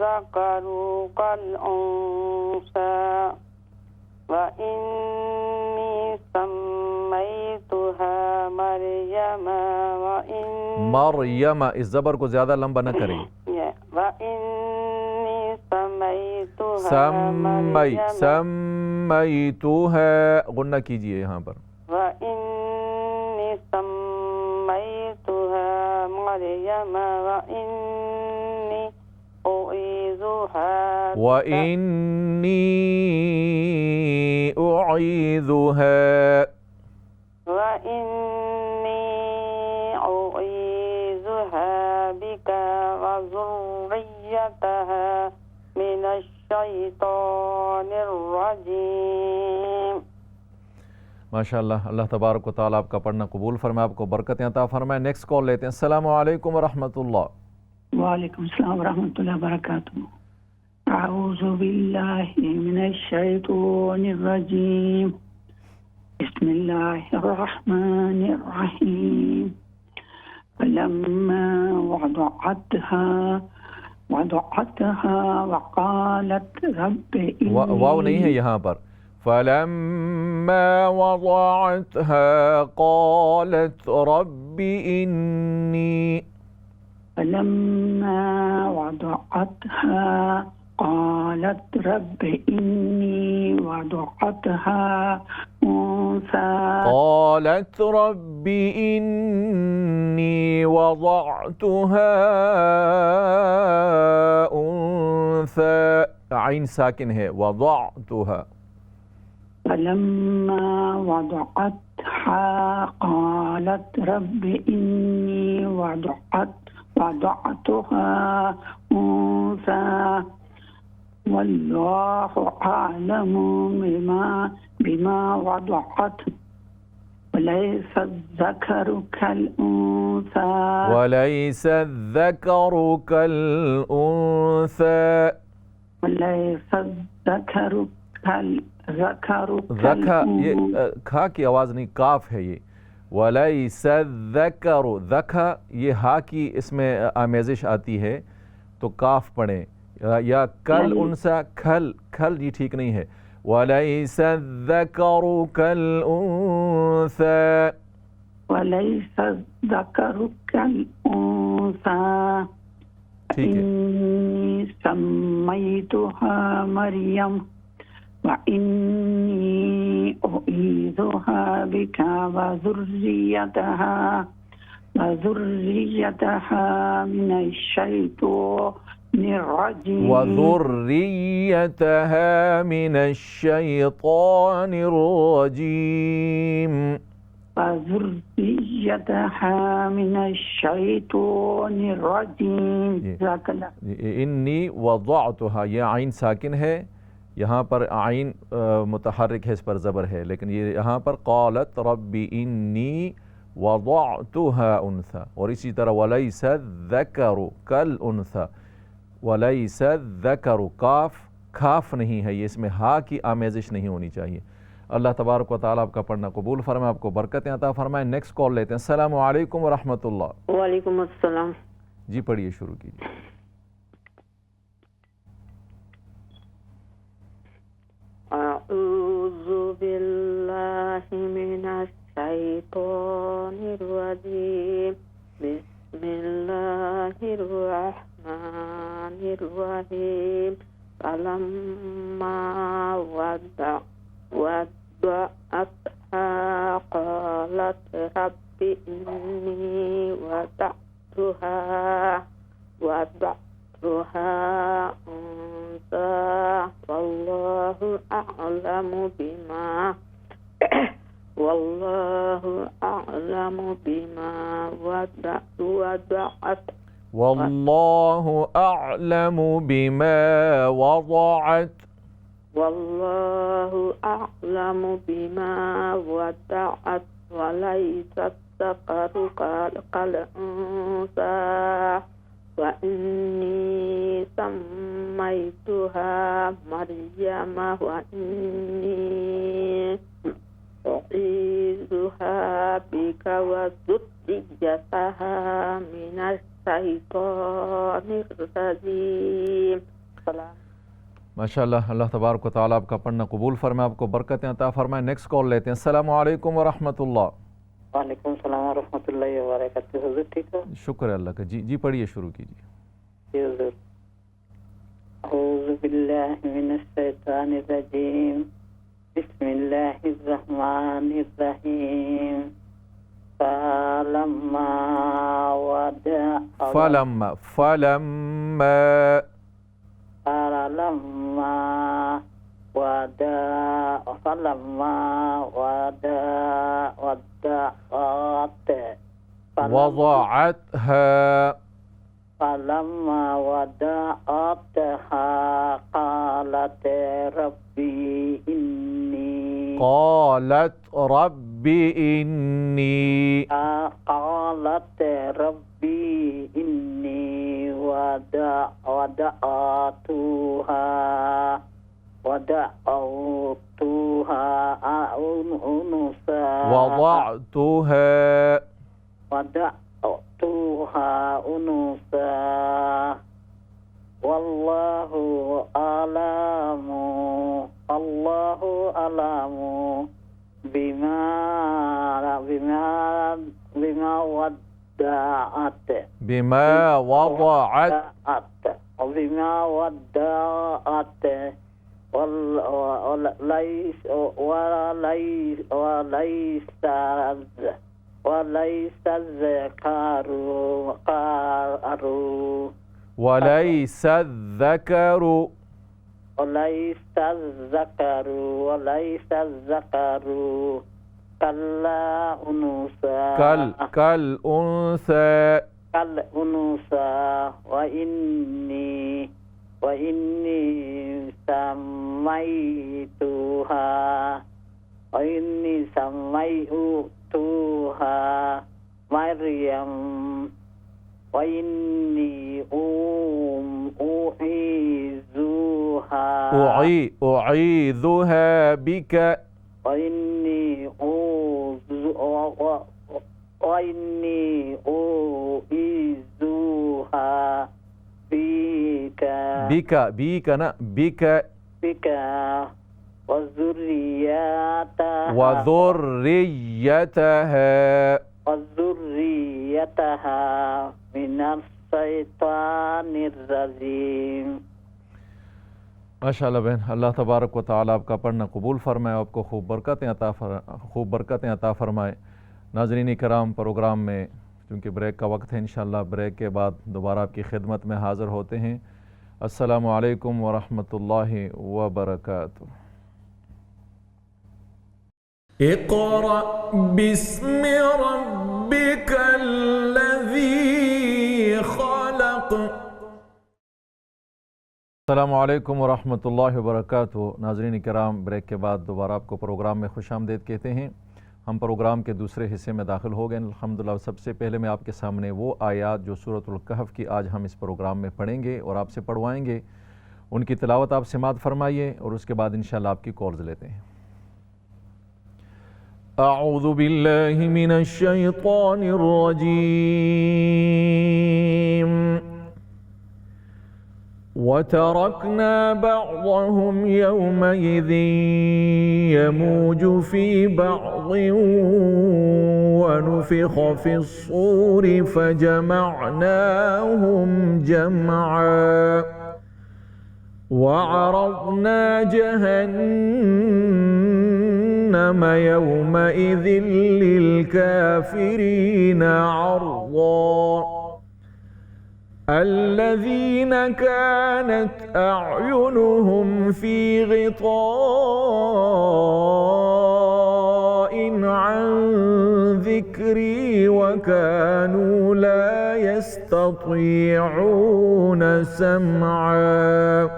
S5: ज़करु कल उन्सा वइन्नी सम्मैतुहा मरियम
S2: मरियम, इस ज़बर को ज़्यादा लंबा न करें।
S5: वइन्नी सम्मैतुहा
S2: सम्मैतुहा, गुन्ना कीजिए यहाँ पर।
S5: वइन्नी सम्मैतुहा मरियम वइन्नी उईज़ुहा बिक वज़ुर्रिय्यतहा मिनश शैतानिर रजीम।
S2: माशाअल्लाह, अल्लाह तबारक व तआला आपका पढ़ना कबूल फरमाए, आपको बरकतें अता फरमाए। नेक्स्ट कॉल लेते हैं। अस्सलामु अलैकुम व रहमतुल्लाह।
S7: वालेकुम सलाम व रहमतुल्लाहि व बरकातहू। अऊज़ु बिल्लाहि मिनश शैतानिर रजीम। बिस्मिल्लाहिर रहमानिर रहीम। फलम्मा वदअतहा वक़ालत रब्बि इन्नी,
S2: वाव नहीं है यहाँ पर। फलम्मा वदअतहा क़ालत रब्बि इन्नी,
S7: फलम्मा वदअतहा क़ालत रब्बि इन्नी वदअतहा उन्सा
S2: क़ालत रब्बि इन्नी वदअतुहा उन्सा, आइन साकिन है, वदअतुहा।
S7: फलम्मा वदअतहा क़ालत रब्बि इन्नी वदअतुहा उन्सा वल्लाहु अअलमु बिमा वदअत वलैसा ज़करु कल उन्सा
S2: वलैसा ज़करु कल उन्सा
S7: वलैसा ज़करु कल
S2: ज़का, ये खा की आवाज़ नहीं, काफ है ये। वलैसा ज़करु, ज़का ये हा की इसमें आमेज़िश आती है तो काफ पढ़ें, या कल उनसा खल, खल ये ठीक नहीं है। वलैसा ज़करु कल उन्सा,
S7: वलैसा ज़करु कल उन्सा
S2: ठीक है।
S7: इन्नी سميتها مريم وإني أعيذها بك وذريتها من الشيطان الرجيم
S2: وذريتها من الشيطان الرجيم
S7: جزاك الله।
S2: इन्नी वज़अतुहा, ये आइन साकिन है, यहाँ पर आइन मुतहर्रिक है, इस पर ज़बर है, लेकिन ये यहाँ पर क़ालत रब्बी इन्नी वज़अतुहा उन्सा। और इसी तरह वलैसा ज़करु कल उन्सा, वलैसा ज़करु, काफ खाफ नहीं है, ये इसमें हा की आमेज़िश नहीं होनी चाहिए। अल्लाह तबारक व तआला आपका पढ़ना कबूल फरमाए, आपको बरकतें अता फरमाए। नेक्स्ट कॉल लेते हैं। अस्सलामु अलैकुम व रहमतुल्लाह।
S3: वालेकुम अस्सलाम।
S2: जी पढ़िए, शुरू कीजिए।
S3: अऊज़ु बिल्लाहि मिनश शैतानिर रजीम। बिस्मिल्लाहिर रहमानिर रहीम। फलम्मा वदअतहा क़ालत रब्बि इन्नी वदअतुहा उन्सा वल्लाहु अअलमु बिमा वदअत
S2: वल्लाहु अअलमु बिमा वज़अत वलैसा ज़करु कल उन्सा वइन्नी सम्मैतुहा मरियम वइन्नी उईज़ुहा बिक वज़ुर्रिय्यतहा मिनश शैतानिर रजीम। माशाअल्लाह, अल्लाह तबारक व तआला आपका पढ़ना कबूल फरमाए, आपको बरकतें अता फरमाए। नेक्स्ट कॉल लेते हैं। अस्सलामु अलैकुम व रहमतुल्लाह।
S6: वालेकुम सलाम व रहमतुल्लाहि व बरकातुहू। हुज़ूर ठीक हो?
S2: शुक्र अल्लाह का। जी पढ़िए, शुरू कीजिए।
S6: जी हुज़ूर। अऊज़ु बिल्लाहि मिनश शैतानिर रजीम। बिस्मिल्लाहिर रहमानिर रहीम। फलम्मा वदअतहा قالت ربي إني وضعتها أنثى والله أعلم بما وضعت وليس الذكر كالأنثى وإني سميتها مريم وإني أعيذها بك وإني أعيذها بك وذريتها من शैतानिर रजीम।
S2: माशाअल्लाह बहन, अल्लाह तबारक व तआला आपका पढ़ना कबूल फरमाए, आपको खूब बरकतें अता फरमाए। नाज़रीन कराम, प्रोग्राम में चूँकि ब्रेक का वक्त है, इंशाअल्लाह ब्रेक के बाद दोबारा आपकी खिदमत में हाज़िर होते हैं। अस्सलामु अलैकुम व रहमतुल्लाहि व बरकातुहू।
S1: इक़रा बिस्मि रब्बिकल्लज़ी ख़लक़।
S2: अस्सलामु अलैकुम व रहमतुल्लाहि व बरकातुहू। नाज़रीन किराम, ब्रेक के बाद दोबारा आपको प्रोग्राम में खुशामदीद कहते हैं। हम प्रोग्राम के दूसरे हिस्से में दाखिल हो गए अल्हम्दुलिल्लाह। सबसे पहले मैं आपके सामने वो आयात जो सूरतुल कहफ की आज हम इस प्रोग्राम में पढ़ेंगे और आपसे पढ़वाएंगे, उनकी तिलावत आप समाअत फरमाइए और उसके बाद इंशाअल्लाह आपकी कॉल्स लेते हैं।
S1: अऊज़ु बिल्लाहि मिनश शैतानिर रजीम। वतरकना बअदहुम यौमइज़िन यमूजु फी बअदिन वनुफ़िख़ फ़िस्सूरि फ़जमअनाहुम जमअ वअरज़ना जहन्नम यौमइज़िन लिलकाफ़िरीन अर्ज़ा। الذين كانت أعينهم في غطاء عن ذكري وكانوا لا يستطيعون سمعا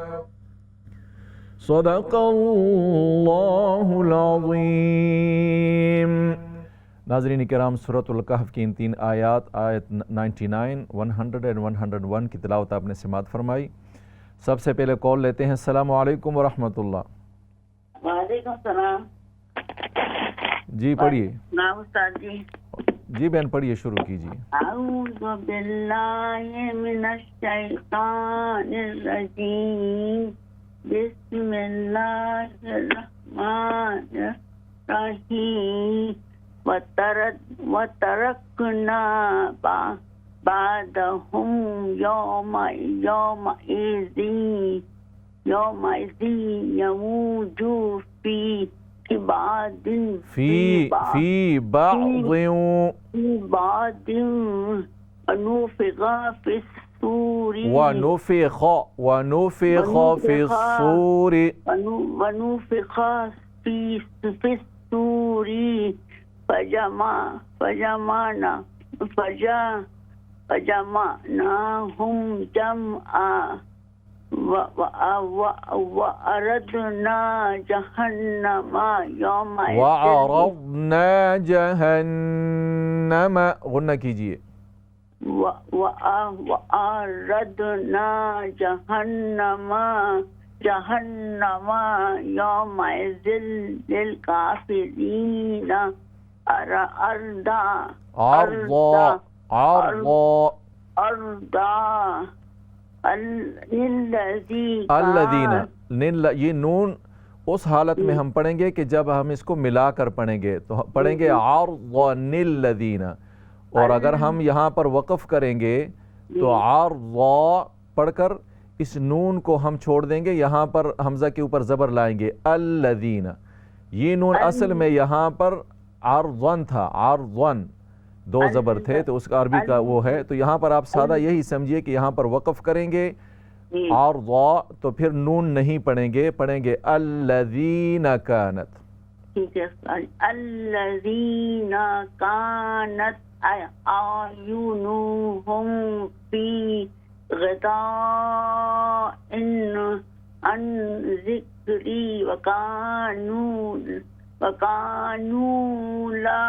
S1: صدق الله العظيم।
S2: नाज़रीन किराम, सूरतुल कहफ की इन तीन आयत 99, 100 और 101 की तिलावत आपने समाअत फरमाई। सबसे पहले कॉल लेते हैं। अस्सलामु अलैकुम व रहमतुल्लाह।
S4: वालेकुम सलाम।
S2: जी पढ़िए।
S4: नाम उस्ताद जी।
S2: जी बहन पढ़िए, शुरू कीजिए।
S4: अऊज़ु बिल्लाहि मिनश शैतानिर रजीम। बिस्मिल्लाहिर रहमानिर रहीम। वतरकना बादहुम यौमइज़िन यमूजु फी बादिन वनुफ़िख़ फ़िस्सूरि फजमअनाहुम जमअ वअरदना
S2: जहन्नम गुन्ना कीजिए।
S4: वअरदना जहन्नम यौमइज़िन लिलकाफ़िरीन अर्दा।
S2: ये नून उस हालत में हम पढ़ेंगे कि जब हम इसको मिलाकर पढ़ेंगे तो पढ़ेंगे आर्ज़निल्लज़ीना, और अगर हम यहाँ पर वक़फ़ करेंगे तो आर्ज़ पढ़कर इस नून को हम छोड़ देंगे, यहाँ पर हमज़ा के ऊपर ज़बर लाएंगे अल्लज़ीना। ये नून असल में यहाँ पर आर्ज़न था, आर्ज़न दो ज़बर थे, तो उसका अरबी का वो है। तो यहाँ पर आप सादा यही समझिए कि यहाँ पर वक़फ़ करेंगे आर्ज़, तो फिर नून नहीं पढ़ेंगे, पढ़ेंगे अल्लज़ीना कानत।
S4: ठीक है। अल्लज़ीना कानत अयुनुहुम फी ग़िताइन अन ज़िक्री वकानू ला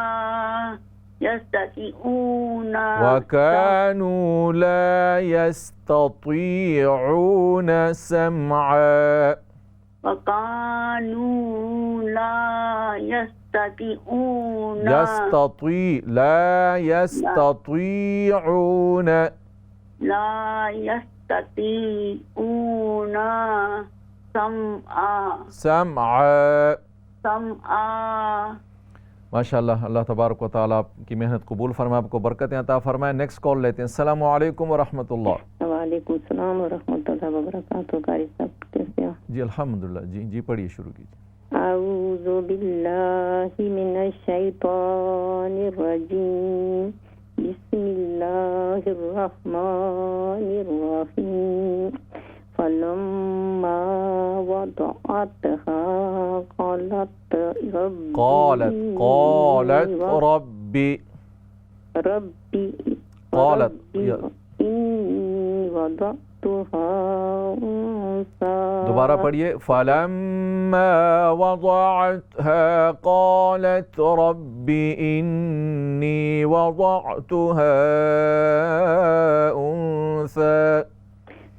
S2: यस्ततीऊन समअ। माशाअल्लाह, अल्लाह तबारक व तआला आपकी मेहनत कबूल फरमाए, आपको बरकतें अता फरमाए। नेक्स्ट कॉल लेते हैं। अस्सलामु अलैकुम व रहमतुल्लाह।
S3: वालेकुम सलाम व रहमतुल्लाहि व बरकातुहू। कारी साहब कैसे हो?
S2: जी अल्हम्दुलिल्लाह। जी पढ़िए, शुरू कीजिए।
S3: अऊज़ु बिल्लाहि मिनश शैतानिर रजीम। बिस्मिल्लाहिर रहमानिर रहीम। फलम्मा वदअतहा क़ालत रब्बी इन्नी वदअतुहा उन्सा।
S2: दोबारा पढ़िए। फलम्मा वदअतहा क़ालत रब्बी इन्नी वदअतुहा उन्सा।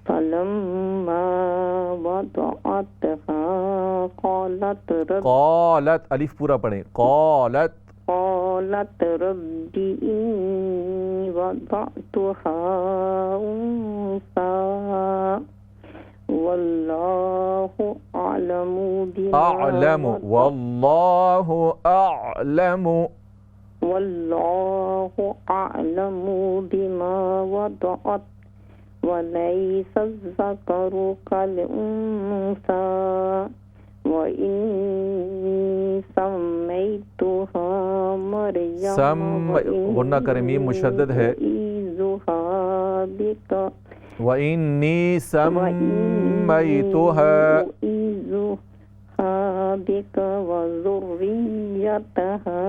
S3: फलम्मा वदअतहा
S2: क़ालत, अलिफ पूरा पढ़ें। क़ालत
S3: रब्बी इन्नी वदअतुहा उन्सा वल्लाहु अअलमु बिमा वदअत वलैसा ज़करु कल-उन्सा वइन्नी सम्मैतुहा मरियम
S2: गुन्ना करें, मीम मुशद्दद है। वइन्नी सम्मैतुहा
S3: बिका वज़ुर्रियतहा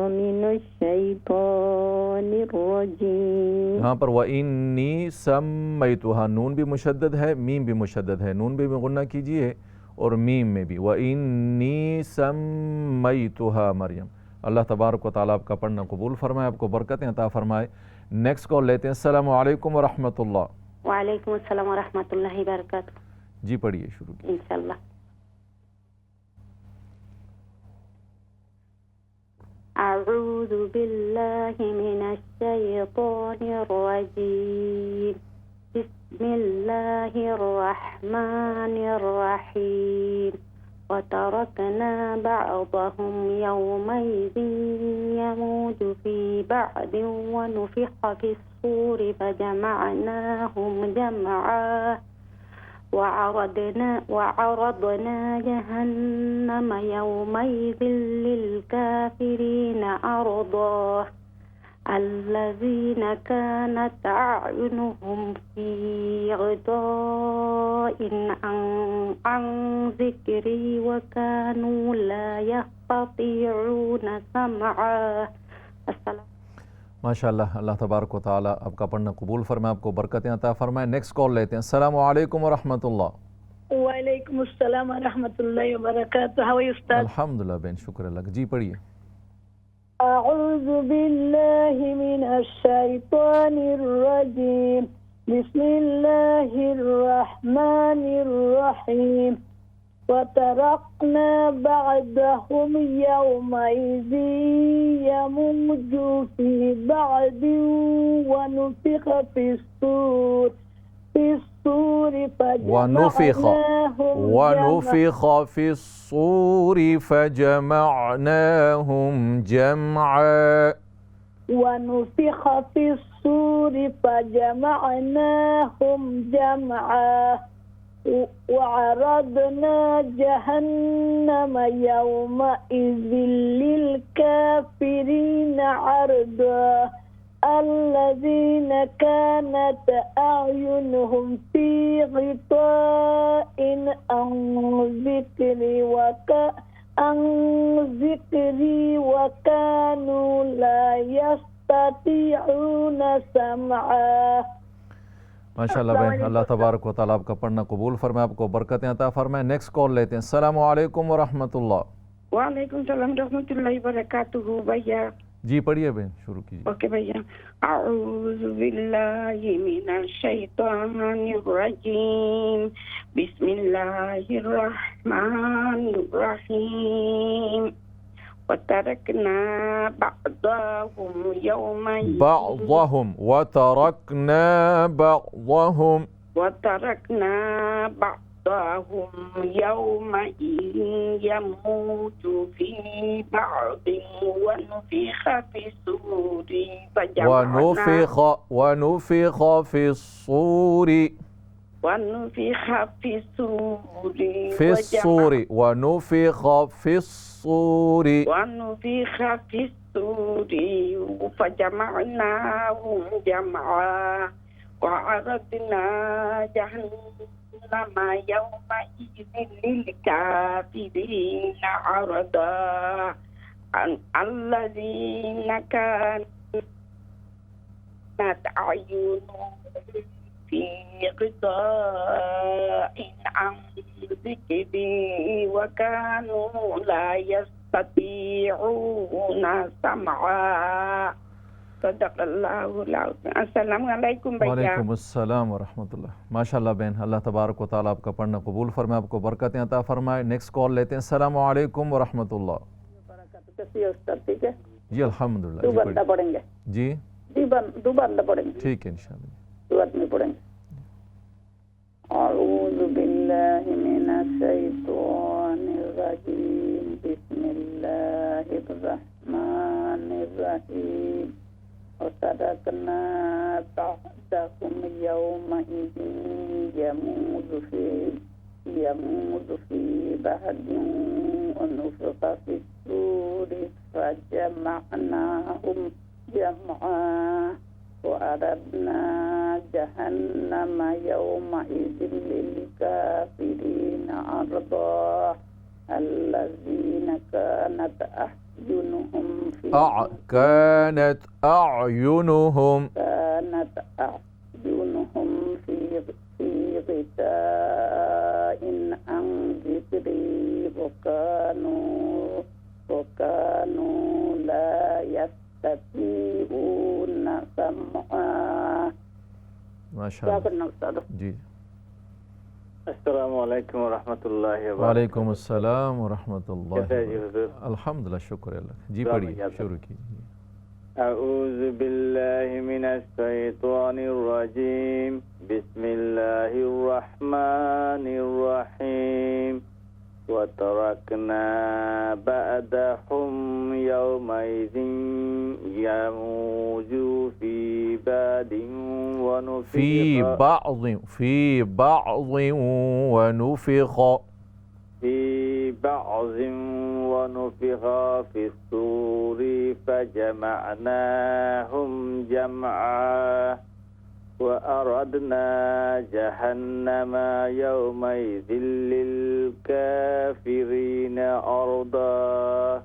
S3: मिनश शैतानिर रजीम।
S2: यहाँ पर वइन्नी सम्मैतुहा, नून भी मुशद्दद है, मीम भी मुशद्दद है। नून भी गुन्ना कीजिए और मीम में भी। वइन्नी सम्मैतुहा मरियम। अल्लाह तबारक व तआला आपका पढ़ना कबूल फरमाए, आपको बरकतें अता फरमाए। नेक्स्ट कॉल लेते हैं। अस्सलामु अलैकुम व रहमतुल्लाह।
S3: वालेकुम अस्सलाम व रहमतुल्लाहि व बरकातुहू।
S2: जी पढ़िए, शुरू कीजिए।
S3: इंशाअल्लाह। अऊज़ु बिल्लाहि मिनश शैतानिर रजीम। बिस्मिल्लाहिर रहमानिर रहीम। वतरकना बअदहुम यौमइज़िन यमूजु फी बअदिन वनुफ़िख़ फ़िस्सूरि फजमअनाहुम जमआ वअरदना जहन्नम यौमइज़िन लिलकाफ़िरीन अर्दा। الذين كانت أعينهم في غطاء عن ذكري وكانوا لا يستطيعون سمعا।
S2: माशाअल्लाह, अल्लाह तबारक व तआला आपका पढ़ना कबूल फरमाए, आपको बरकतें अता फरमाए। नेक्स्ट कॉल लेते हैं। अस्सलामु अलैकुम व रहमतुल्लाह।
S5: वालेकुम अस्सलाम व रहमतुल्लाहि व बरकातुहू। हाउ आर यू उस्ताद?
S2: अल्हम्दुलिल्लाह बेन, शुक्र अल्लाह। जी पढ़िए।
S5: अऊज़ु बिल्लाहि मिनश शैतानिर रजीम। बिस्मिल्लाहिर रहमानिर रहीम। वतरकना बअदहुम यौमइज़िन यमूजु फी बअदिन वनुफ़िख़ फ़िस्सूरि
S2: ونفخ في الصور فجمعناهم جمعا
S5: وعرضنا جهنم يومئذ للكافرين عرضا الذين كانت أعينهم في غطاء عن ذكري وكانوا لا يستطيعون سمعا।
S2: माशाअल्लाह बहन, अल्लाह तबारक व तआला आपका पढ़ना कबूल फरमाए, आपको बरकतें अता फरमाए। नेक्स्ट कॉल लेते हैं। अस्सलामु अलैकुम व रहमतुल्लाह।
S5: वालेकुम सलाम रहमतुल्लाहि व बरकातुहू। भैया
S2: जी पढ़िए बहन, शुरू कीजिए।
S5: ओके भैया। अऊज़ु बिल्लाहि मिनश शैतानिर रजीम। बिस्मिल्लाहिर रहमानिर रहीम। वतरकना बअदहुम यौमइज़िन
S2: वतरकना
S5: بعضهم يومئذ يموت في بعض ونفخ في الصور
S2: ونفخ في الصور
S5: ونفخ في الصور فجمعناهم جمعا وعرضنا جهنم يومئذ للكافرين عرضا الذين كانت أعينهم في غطاء عن ذكري وكانوا لا يستطيعون سمعا صدق الله العظيم. अस्सलाम वालेकुम भैया।
S2: वालेकुम अस्सलाम व रहमतुल्लाह। माशाल्लाह बहन, अल्लाह तबारक व तआला आपका पढ़ना कबूल फरमाए, आपको बरकतें अता फरमाए। नेक्स्ट कॉल लेते हैं। अस्सलाम वालेकुम व रहमतुल्लाह।
S3: कैसी है उस्ताद? ठीक है,
S2: जी अल्हम्दुलिल्लाह।
S3: दो बंदा पढ़ेंगे
S2: जी,
S3: दो बंदा पढ़ेंगे,
S2: ठीक है इंशाअल्लाह।
S3: दो आदमी पढ़ेंगे। अऊज़ु बिल्लाहि मिनश शैतानिर रजीम, बिस्मिल्लाहिर रहमानिर रहीम। वतरकना बअदहुम यौमइज़िन यमूज़ु फी बहदिन वनुफ़िख़ फ़िस्सूरि फजमअनाहुम जमआ वअरदना जहन्नम यौमइज़िन लिलकाफ़िरीन अर्दा الذين كانت أعينهم في غطاء عن ذكري وكانوا لا يستطيعون سمعا.
S2: ما شاء الله जी।
S6: अस्सलामु अलैकुम व रहमतुल्लाहि व
S2: वालेकुम अस्सलाम व रहमतुल्लाहि।
S6: कैसे हैं जी हुजूर?
S2: अल्हम्दुलिल्लाह, शुक्र अल्लाह। जी पढ़िए, शुरू कीजिए।
S6: अऊज़ु बिल्लाहि मिनश शैतानिर रजीम, बिस्मिल्लाहिर रहमानिर रहीम। वतरकना बअदहुम यौमइज़िन यमूजु फी बादिन
S2: في بعض ونفخ
S6: في الصور فجمعناهم جمعا وأردنا جهنم يومئذ للكافرين أرضا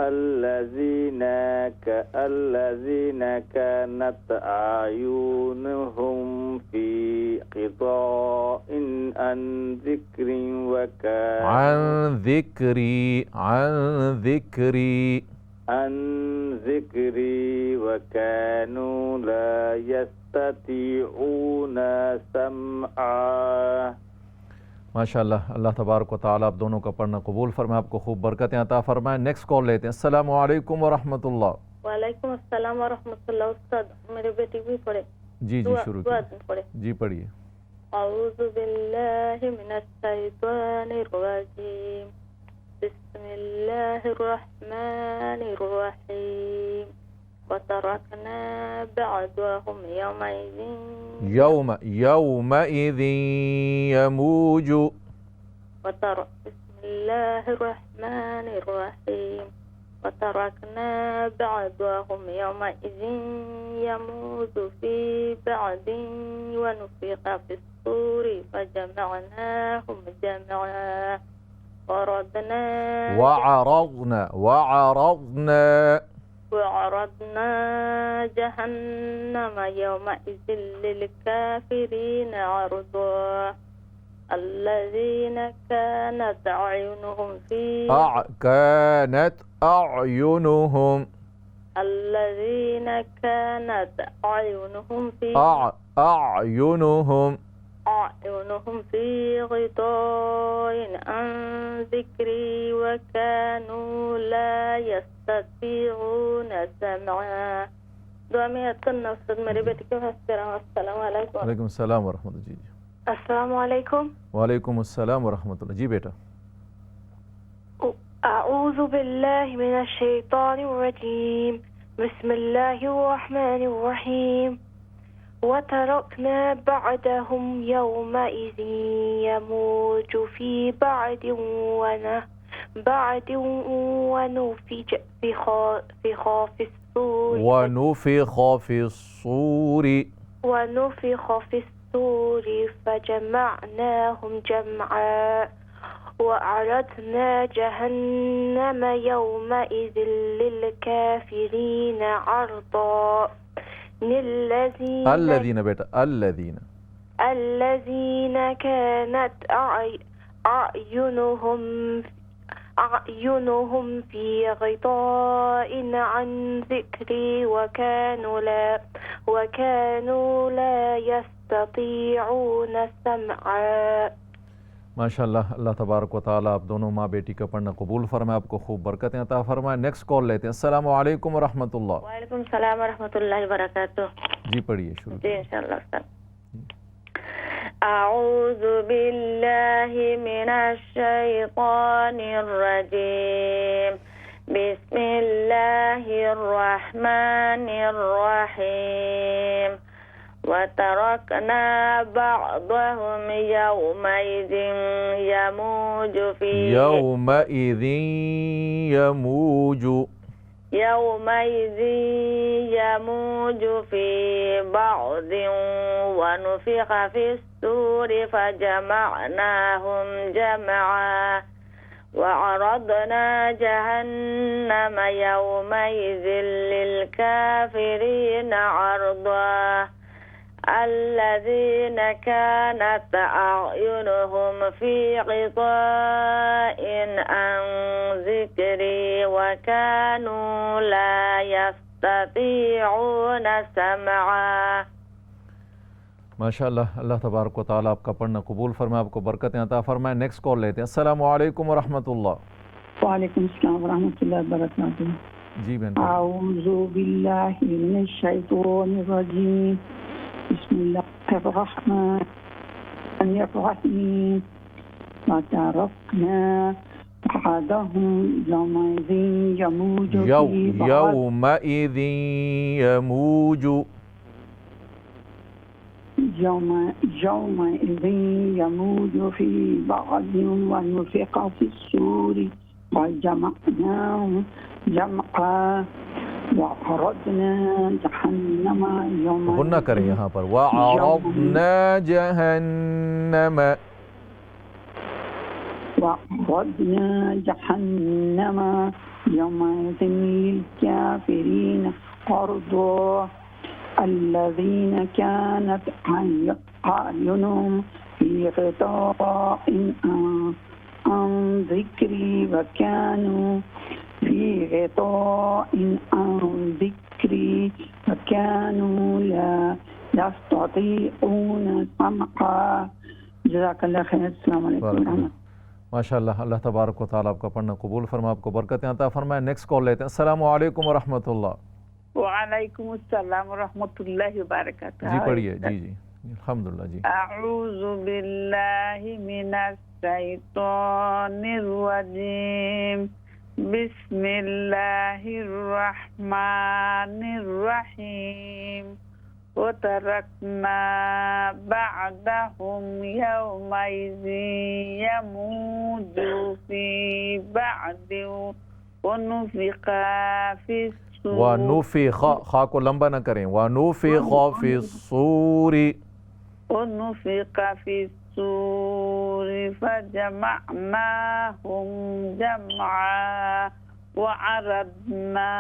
S6: الذين كانت أعينهم في غطاء عن ذكري وكانوا لا يستطيعون سمعا।
S2: माशाअल्लाह, अल्लाह तबारक व तआला आप दोनों का पढ़ना कबूल फरमाए, आपको खूब बरकतें अता फरमाए। नेक्स्ट कॉल लेते हैं। अस्सलाम वालेकुम व रहमतुल्लाह।
S3: वालेकुम अस्सलाम व रहमतुल्लाह। उस्ताद, मेरे बेटी भी पढ़े।
S2: जी जी, शुरू कीजिए। जी पढ़िए।
S3: अऊज़ु बिल्लाहि मिनश शैतानिर रजीम, बिस्मिल्लाहिर रहमानिर रहीम। वतरकना बअदहुम
S2: यौमइज़ यमूज।
S3: बिस्मिल्लाहिर रहमानिर रहीम। वतरकना बअदहुम यौमइज़ यमूज फी बअदिन वनुफ़िख़ फ़िस्सूरि फजमअनाहुम जमआ وعرضنا جهنم يومئذ للكافرين عرضا الذين كانت أعينهم في غطاء عن ذكري وكانوا لا يستطيعون سمعا. दुआ में याद करना उस्ताद, मेरे बेटे के वास्ते। अस्सलाम वालेकुम।
S2: वालेकुम सलाम व रहमतुल्लाह।
S3: अस्सलामु अलैकुम।
S2: वालेकुम अस्सलाम व रहमतुल्लाह। जी बेटा।
S3: अऊज़ु बिल्लाहि मिनश शैतानिर रजीम। बिस्मिल्लाहिर रहमानिर रहीम। वतरकना बअदहुम यौमइज़िन यमूजु फी बअदिन वनुफ़िख़ फ़िस्सूरि फजमअनाहुम जमआ वअरदना जहन्नम यौमइज़िन लिलकाफ़िरीन अर्दा।
S2: الذين बेटा
S3: الذين كانت أعينهم في غطاء عن ذكري وكانوا لا يستطيعون سمعا।
S2: माशाल्लाह। अल्लाह तबारक व तआला आप दोनों माँ बेटी का पढ़ना कबूल फरमाए, आपको खूब बरकतें अता फरमाए। नेक्स्ट कॉल लेते हैं। अस्सलाम वालेकुम व रहमतुल्लाह।
S3: वालेकुम सलाम व रहमतुल्लाहि व बरकातुहू।
S2: जी पढ़िए शुरू।
S3: जी इंशाअल्लाह उस्ताद। अऊज़ु बिल्लाहि मिनश शैतानिर रजीम। बिस्मिल्लाहिर रहमानिर रहीम। वतरकना बअदहुम यौमइज़िन यमूजु फी बअदिन वनुफ़िख़ फ़िस्सूरि फजमअनाहुम जमआ वअरदना जहन्नम यौमइज़िन लिलकाफ़िरीन अर्दा। الذين كانت أعينهم في غطاء عن ذكري وكانوا لا يستطيعون سمعا।
S2: माशाल्लाह। अल्लाह तबारक व तआला आपका पढ़ना कबूल फरमाए, आपको बरकतें अता फरमाए। नेक्स्ट कॉल लेते हैं। अस्सलाम वालेकुम व रहमतुल्लाह।
S7: वालेकुम अस्सलाम व रहमतुल्लाहि व बरकातुहू।
S2: जी बहन।
S7: अऊज़ु बिल्लाहि मिनश शैतानिर रजीम। बिस्मिल्लाहिर रहमानिर रहीम। वतरकना बअदहुम यौमइज़िन यमूजु फी बअदिन वनुफ़िख़ फ़िस्सूरि फजमअनाहुम जमआ वअरदना जहन्नम
S2: गुन्ना करें यहाँ पर। वअरदना जहन्नम यौमइज़िन लिलकाफ़िरीन अर्दा। الذين كانت أعينهم في غطاء عن ذكري وكانوا لا يستطيعون سمعا। जज़ाकल्लाह खैर। अस्सलाम वालेकुम। माशाल्लाह। अल्लाह तबारक व तआला आपका पढ़ना कबूल फरमाए, आपको बरकतें अता फरमाए। नेक्स्ट कॉल लेते हैं। अस्सलाम वालेकुम व रहमतुल्लाह।
S4: वालेकुम अस्सलाम व रहमतुल्लाहि व बरकातुहू।
S2: जी पढ़िए। जी अल्हम्दुलिल्लाह। जी।
S4: अऊज़ु बिल्लाहि मिनश शैतानिर रजीम। बिस्मिल्लाहिर रहमानिर रहीम। वतरकना बअदहुम यौमइज़िन यमूजु फी बअदिन वनुफ़िख़
S2: खा को लंबा न करें। वनुफ़िख़ फ़िस्सूरि
S4: फजमअनाहुम जमआ वअरदना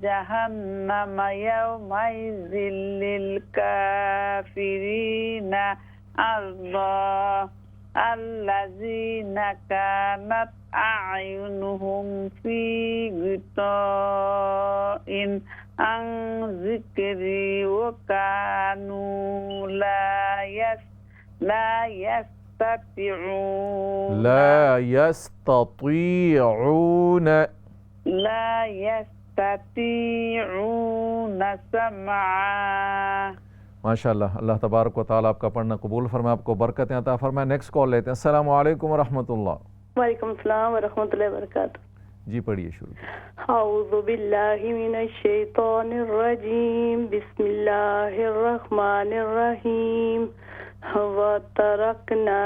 S4: जहन्नम यौमइज़िन लिलकाफ़िरीन अर्दा। الذين كانت أعينهم في غطاء عن ذكري وكانوا لا يستطيعون سمعا.
S2: माशाअल्लाह, अल्लाह तबारक व तआला आपका पढ़ना कबूल फरमाए, आपको बरकतें अता फरमाए। नेक्स्ट कॉल लेते हैं। अस्सलामु अलैकुम व रहमतुल्लाह।
S3: वालेकुम सलाम व रहमतुल्लाहि व बरकातहू।
S2: जी पढ़िए शुरू।
S3: औज़ु बिल्लाहि मिनश शैतानिर रजीम, बिस्मिल्लाहिर रहमानिर रहीम। व तरकना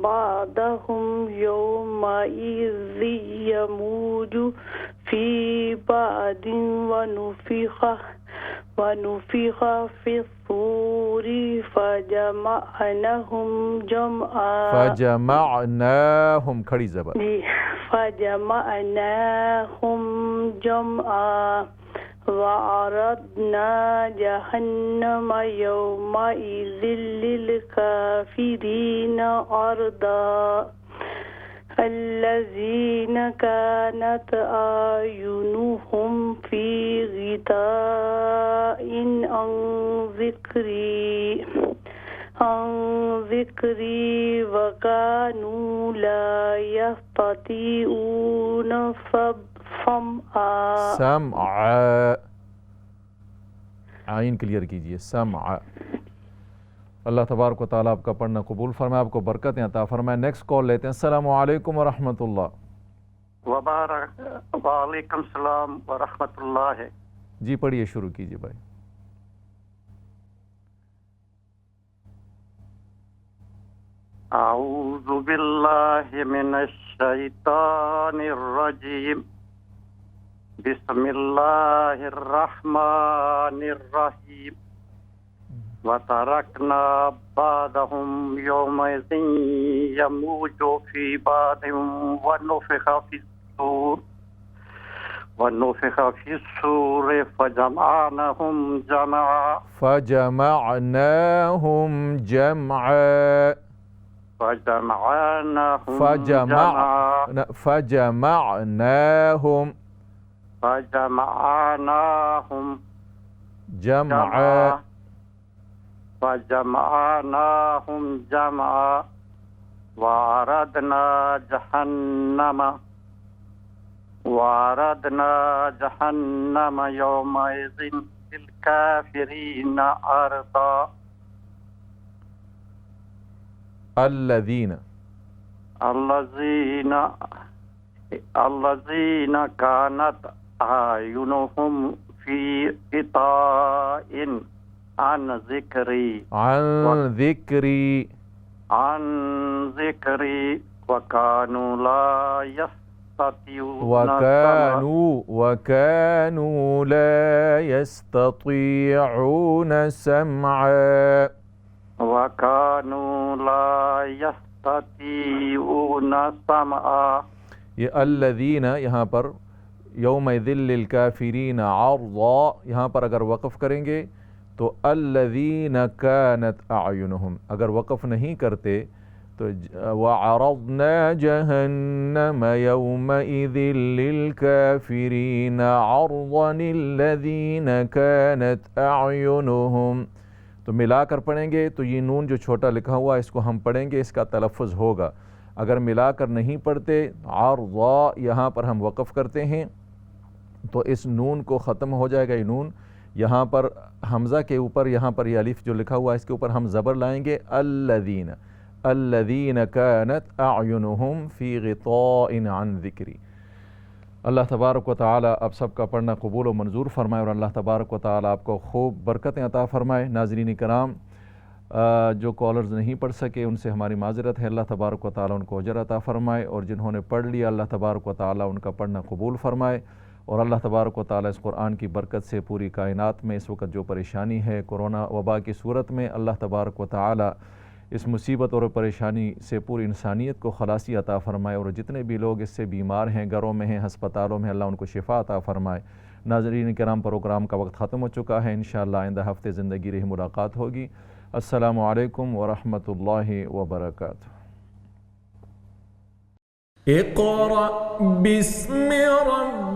S3: बादहुम यौमइज़ यमूजु फी बादिन व नुफ़िख़ फ़िस्सूरि फ़जमअनाहुम जमआ।
S2: फजमअनाहुम खड़ी ज़बर
S3: जी, फ़जमअनाहुम जमआ वअरदना जहन्नम यौमइज़िल लिलकाफ़िरीन अर्दा। الذين كانت أعينهم في غطاء عن ذكري وكانوا لا يستطيعون
S2: समअ आइन क्लियर कीजिए, समअ। अल्लाह तबारक व तआला आपका पढ़ना कबूल फरमाए, आपको बरकतें अता फरमाए। नेक्स्ट कॉल लेते हैं। अस्सलामु अलैकुम व रहमतुल्लाह।
S8: वालेकुम सलाम व रहमतुल्लाह।
S2: जी पढ़िए शुरू कीजिए भाई।
S8: आऊज़ु बिल्लाहि मिनश शैतानिर रजीम, बिस्मिल्लाहिर रहमानिर रहीम। व तरकना बादहुम यौमइज़िन यमूजु फी बादिन व नुफ़िख़ फ़िस्सूरि फ़जमअनाहुम जमआ।
S2: फजमअनाहुम जमअ
S8: फजमअनाहुम जमआ वअरदना जहन्नम यौमइज़िन लिलकाफ़िरीन अर्दा। الذين كانت أعينهم في غطاء عن ذكري وكانوا لا
S2: يستطيعون سمعا। ये अल्लज़ीना यहाँ पर यौमइज़िल लिलकाफ़िरीन अर्ज़ा, यहाँ पर अगर वक़फ़ करेंगे तो अल्लज़ीना कानत अयुनुहुम, अगर वक़फ़ नहीं करते तो वअरज़ना जहन्नम यौमइज़िल लिलकाफ़िरीन अर्ज़न अल्लज़ीना कानत अयुनुहुम। तो मिलाकर पढ़ेंगे तो ये नून जो छोटा लिखा हुआ है इसको हम पढ़ेंगे, इसका तलफ़्फ़ुज़ होगा। अगर मिलाकर नहीं पढ़ते अर्ज़ा यहाँ पर हम वक़फ़ करते हैं तो इस नून को ख़त्म हो जाएगा। ये नून यहाँ पर हमज़ा के ऊपर, यहाँ पर ये अलिफ़ जो लिखा हुआ है इसके ऊपर हम ज़बर लाएंगे। अल्लज़ीना कानत अयुनुहुम फ़ी ग़िताइन अन ज़िक्री। अल्लाह तबारक व तआला आप सबका पढ़ना कबूल व मंजूर फरमाए और अल्लाह तबारक व तआला आपको खूब बरकतें अता फरमाए। नाज़रीन कराम, जो कॉलर्स नहीं पढ़ सके उनसे हमारी माज़रत है। अल्लाह तबारक व तआला उनको अजर अता फ़रमाए और जिन्होंने पढ़ लिया अल्लाह तबारक व तआला उनका पढ़ना कबूल फ़रमाए। और अल्लाह तबारक व तआला इस कुरान की बरकत से पूरी कायनात में इस वक्त जो परेशानी है कोरोना वबा की सूरत में, अल्लाह तबारक व तआला इस मुसीबत और परेशानी से पूरी इंसानियत को खलासी अता फ़रमाए। और जितने भी लोग इससे बीमार हैं, घरों में हैं, हस्पतालों में, अल्लाह उनको शिफा अता फ़रमाए। नाज़रीन किराम, प्रोग्राम का वक्त ख़त्म हो चुका है। इंशाअल्लाह आइंदा हफ़्ते ज़िंदगी रही मुलाकात होगी। अस्सलामु अलैकुम व रहमतुल्लाहि व बरकातुहू। इक़रा बिस्मि रब्बिक